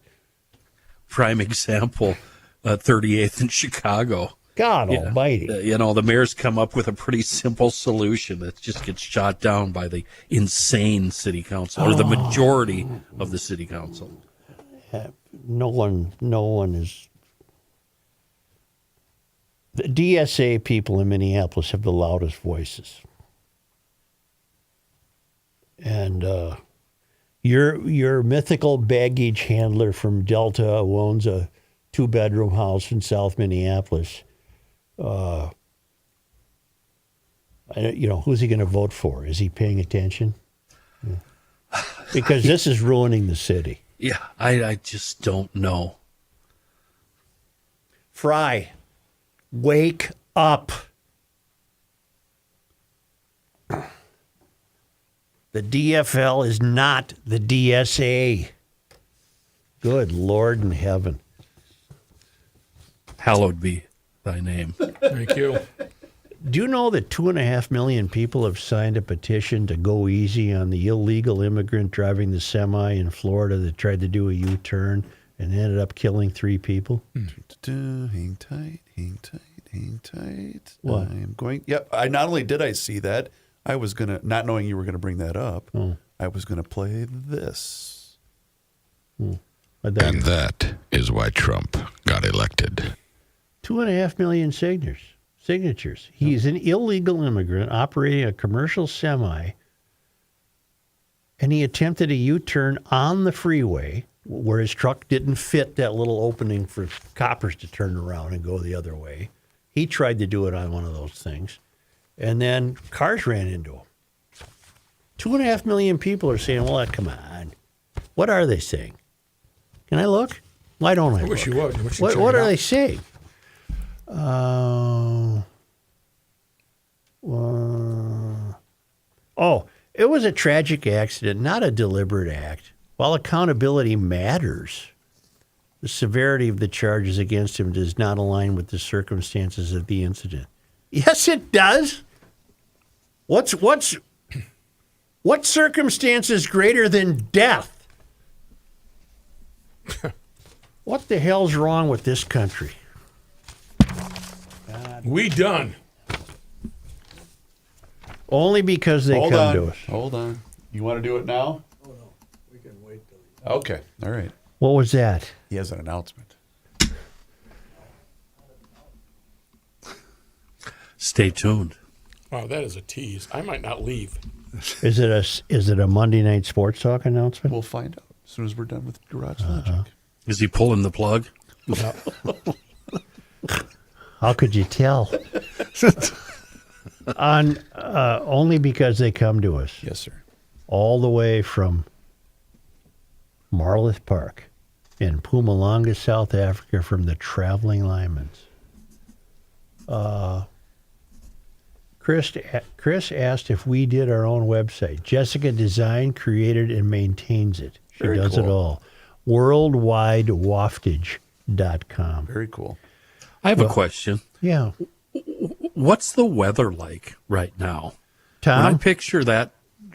Prime example, 38th in Chicago. God almighty. The mayor's come up with a pretty simple solution that just gets shot down by the insane city council, or the majority of the city council. No one is. The DSA people in Minneapolis have the loudest voices. And your mythical baggage handler from Delta who owns a 2-bedroom house in South Minneapolis, who's he going to vote for? Is he paying attention? Yeah. Because this is ruining the city. Yeah, I just don't know. Fry, wake up. The DFL is not the DSA. Good Lord in heaven. Hallowed be thy name. Thank you. Do you know that 2.5 million people have signed a petition to go easy on the illegal immigrant driving the semi in Florida that tried to do a U-turn and ended up killing 3 people? Hang tight, hang tight, hang tight. What? I am going. Yep. Not only did I see that, I was gonna, not knowing you were gonna bring that up, I was gonna play this. And that is why Trump got elected. 2.5 million signatures. He's an illegal immigrant operating a commercial semi, and he attempted a U-turn on the freeway where his truck didn't fit that little opening for coppers to turn around and go the other way. He tried to do it on one of those things, and then cars ran into him. 2.5 million people are saying, well, come on. What are they saying? Can I look? Why don't I wish look? you would. What are they saying? It was a tragic accident, not a deliberate act. While accountability matters, the severity of the charges against him does not align with the circumstances of the incident. Yes, it does. What circumstance is greater than death? What the hell's wrong with this country? We done. Only because they come to us. Hold on. You want to do it now? Oh, no. We can wait till Okay. All right. What was that? He has an announcement. Stay tuned. Wow, that is a tease. I might not leave. Is it a Monday Night Sports Talk announcement? We'll find out as soon as we're done with Garage Logic. Is he pulling the plug? How could you tell? On only because they come to us. Yes, sir. All the way from Marloth Park in Mpumalanga, South Africa, from the Traveling Lymans. Chris asked if we did our own website. Jessica designed, created, and maintains it. She Very does cool. it all. WorldwideWaftage.com. Very cool. I have a question. Yeah. What's the weather like right now? Tom? When I picture that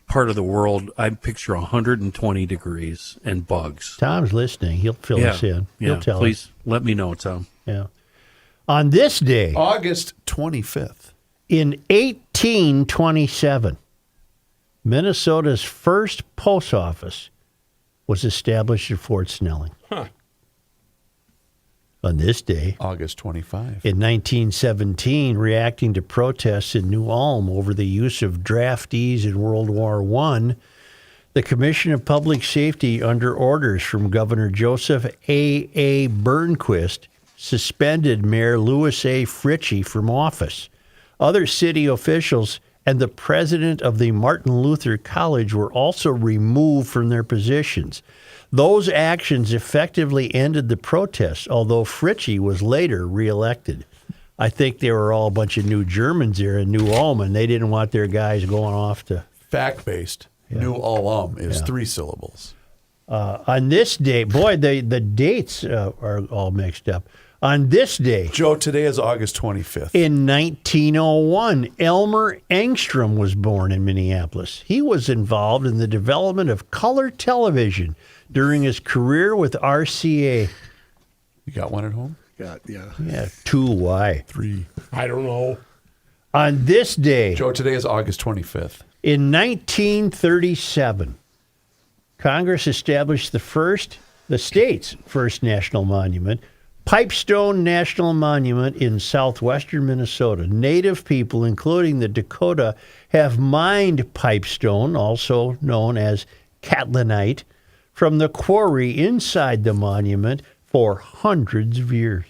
part of the world, I picture 120 degrees and bugs. Tom's listening. He'll fill us in. He'll tell please us. let me know, Tom. Yeah. On this day, August 25th. in 1827, Minnesota's first post office was established at Fort Snelling. Huh. On this day, August 25. in 1917, reacting to protests in New Ulm over the use of draftees in World War I, the Commission of Public Safety, under orders from Governor Joseph A. Burnquist, suspended Mayor Louis A. Fritchie from office. Other city officials and the president of the Martin Luther College were also removed from their positions. Those actions effectively ended the protests, although Fritchie was later reelected. I think they were all a bunch of New Germans there in New Ulm, and they didn't want their guys going off to... Fact-based. New Ulm is 3 syllables. On this day, boy, the dates are all mixed up. On this day, Joe, today is August 25th. in 1901, Elmer Engstrom was born in Minneapolis. He was involved in the development of color television during his career with RCA. You got one at home? Yeah. Yeah, 2 why? 3. I don't know. On this day, Joe, today is August 25th. in 1937, Congress established the state's first national monument, Pipestone National Monument in southwestern Minnesota. Native people, including the Dakota, have mined pipestone, also known as catlinite, from the quarry inside the monument for hundreds of years.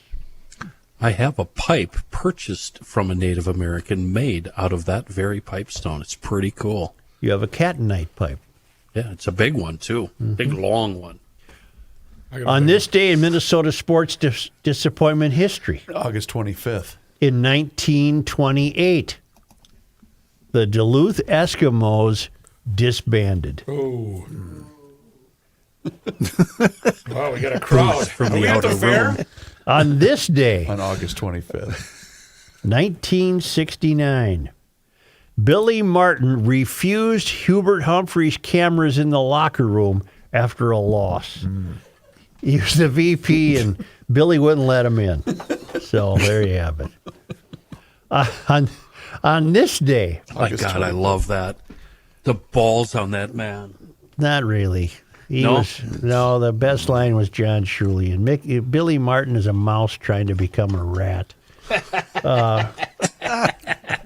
I have a pipe purchased from a Native American made out of that very pipestone. It's pretty cool. You have a catanite pipe. Yeah, it's a big one, too. Big, long one. On this day in Minnesota sports disappointment history, August 25th. in 1928, the Duluth Eskimos disbanded. Oh. Wow, we got a crowd. From Are the we at the outer fair? room. On this day, On August 25th. 1969. Billy Martin refused Hubert Humphrey's cameras in the locker room after a loss. He was the VP, and Billy wouldn't let him in. So there you have it. On this day, My God, I love that. The balls on that man. not really. The best line was John Shirley, and Billy Martin is a mouse trying to become a rat.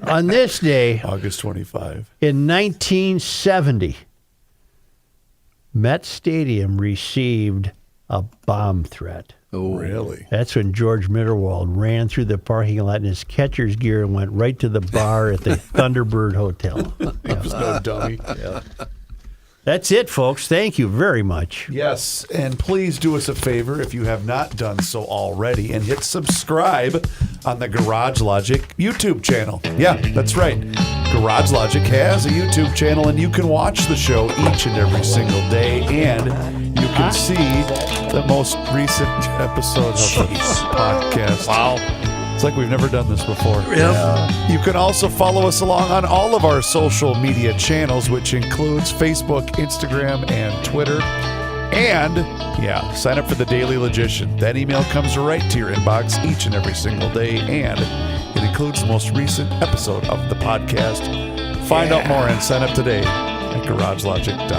On this day, August 25. in 1970, Met Stadium received a bomb threat. Oh, really? That's when George Mitterwald ran through the parking lot in his catcher's gear and went right to the bar at the Thunderbird Hotel. He was no dummy. That's it, folks. Thank you very much. Yes, and please do us a favor if you have not done so already and hit subscribe on the Garage Logic YouTube channel. Yeah, that's right. Garage Logic has a YouTube channel, and you can watch the show each and every single day, and you can see the most recent episode of the podcast. Wow. It's like we've never done this before. Yep. You can also follow us along on all of our social media channels, which includes Facebook, Instagram, and Twitter. And, sign up for the Daily Logician. That email comes right to your inbox each and every single day, and it includes the most recent episode of the podcast. Find out more and sign up today at GarageLogic.com.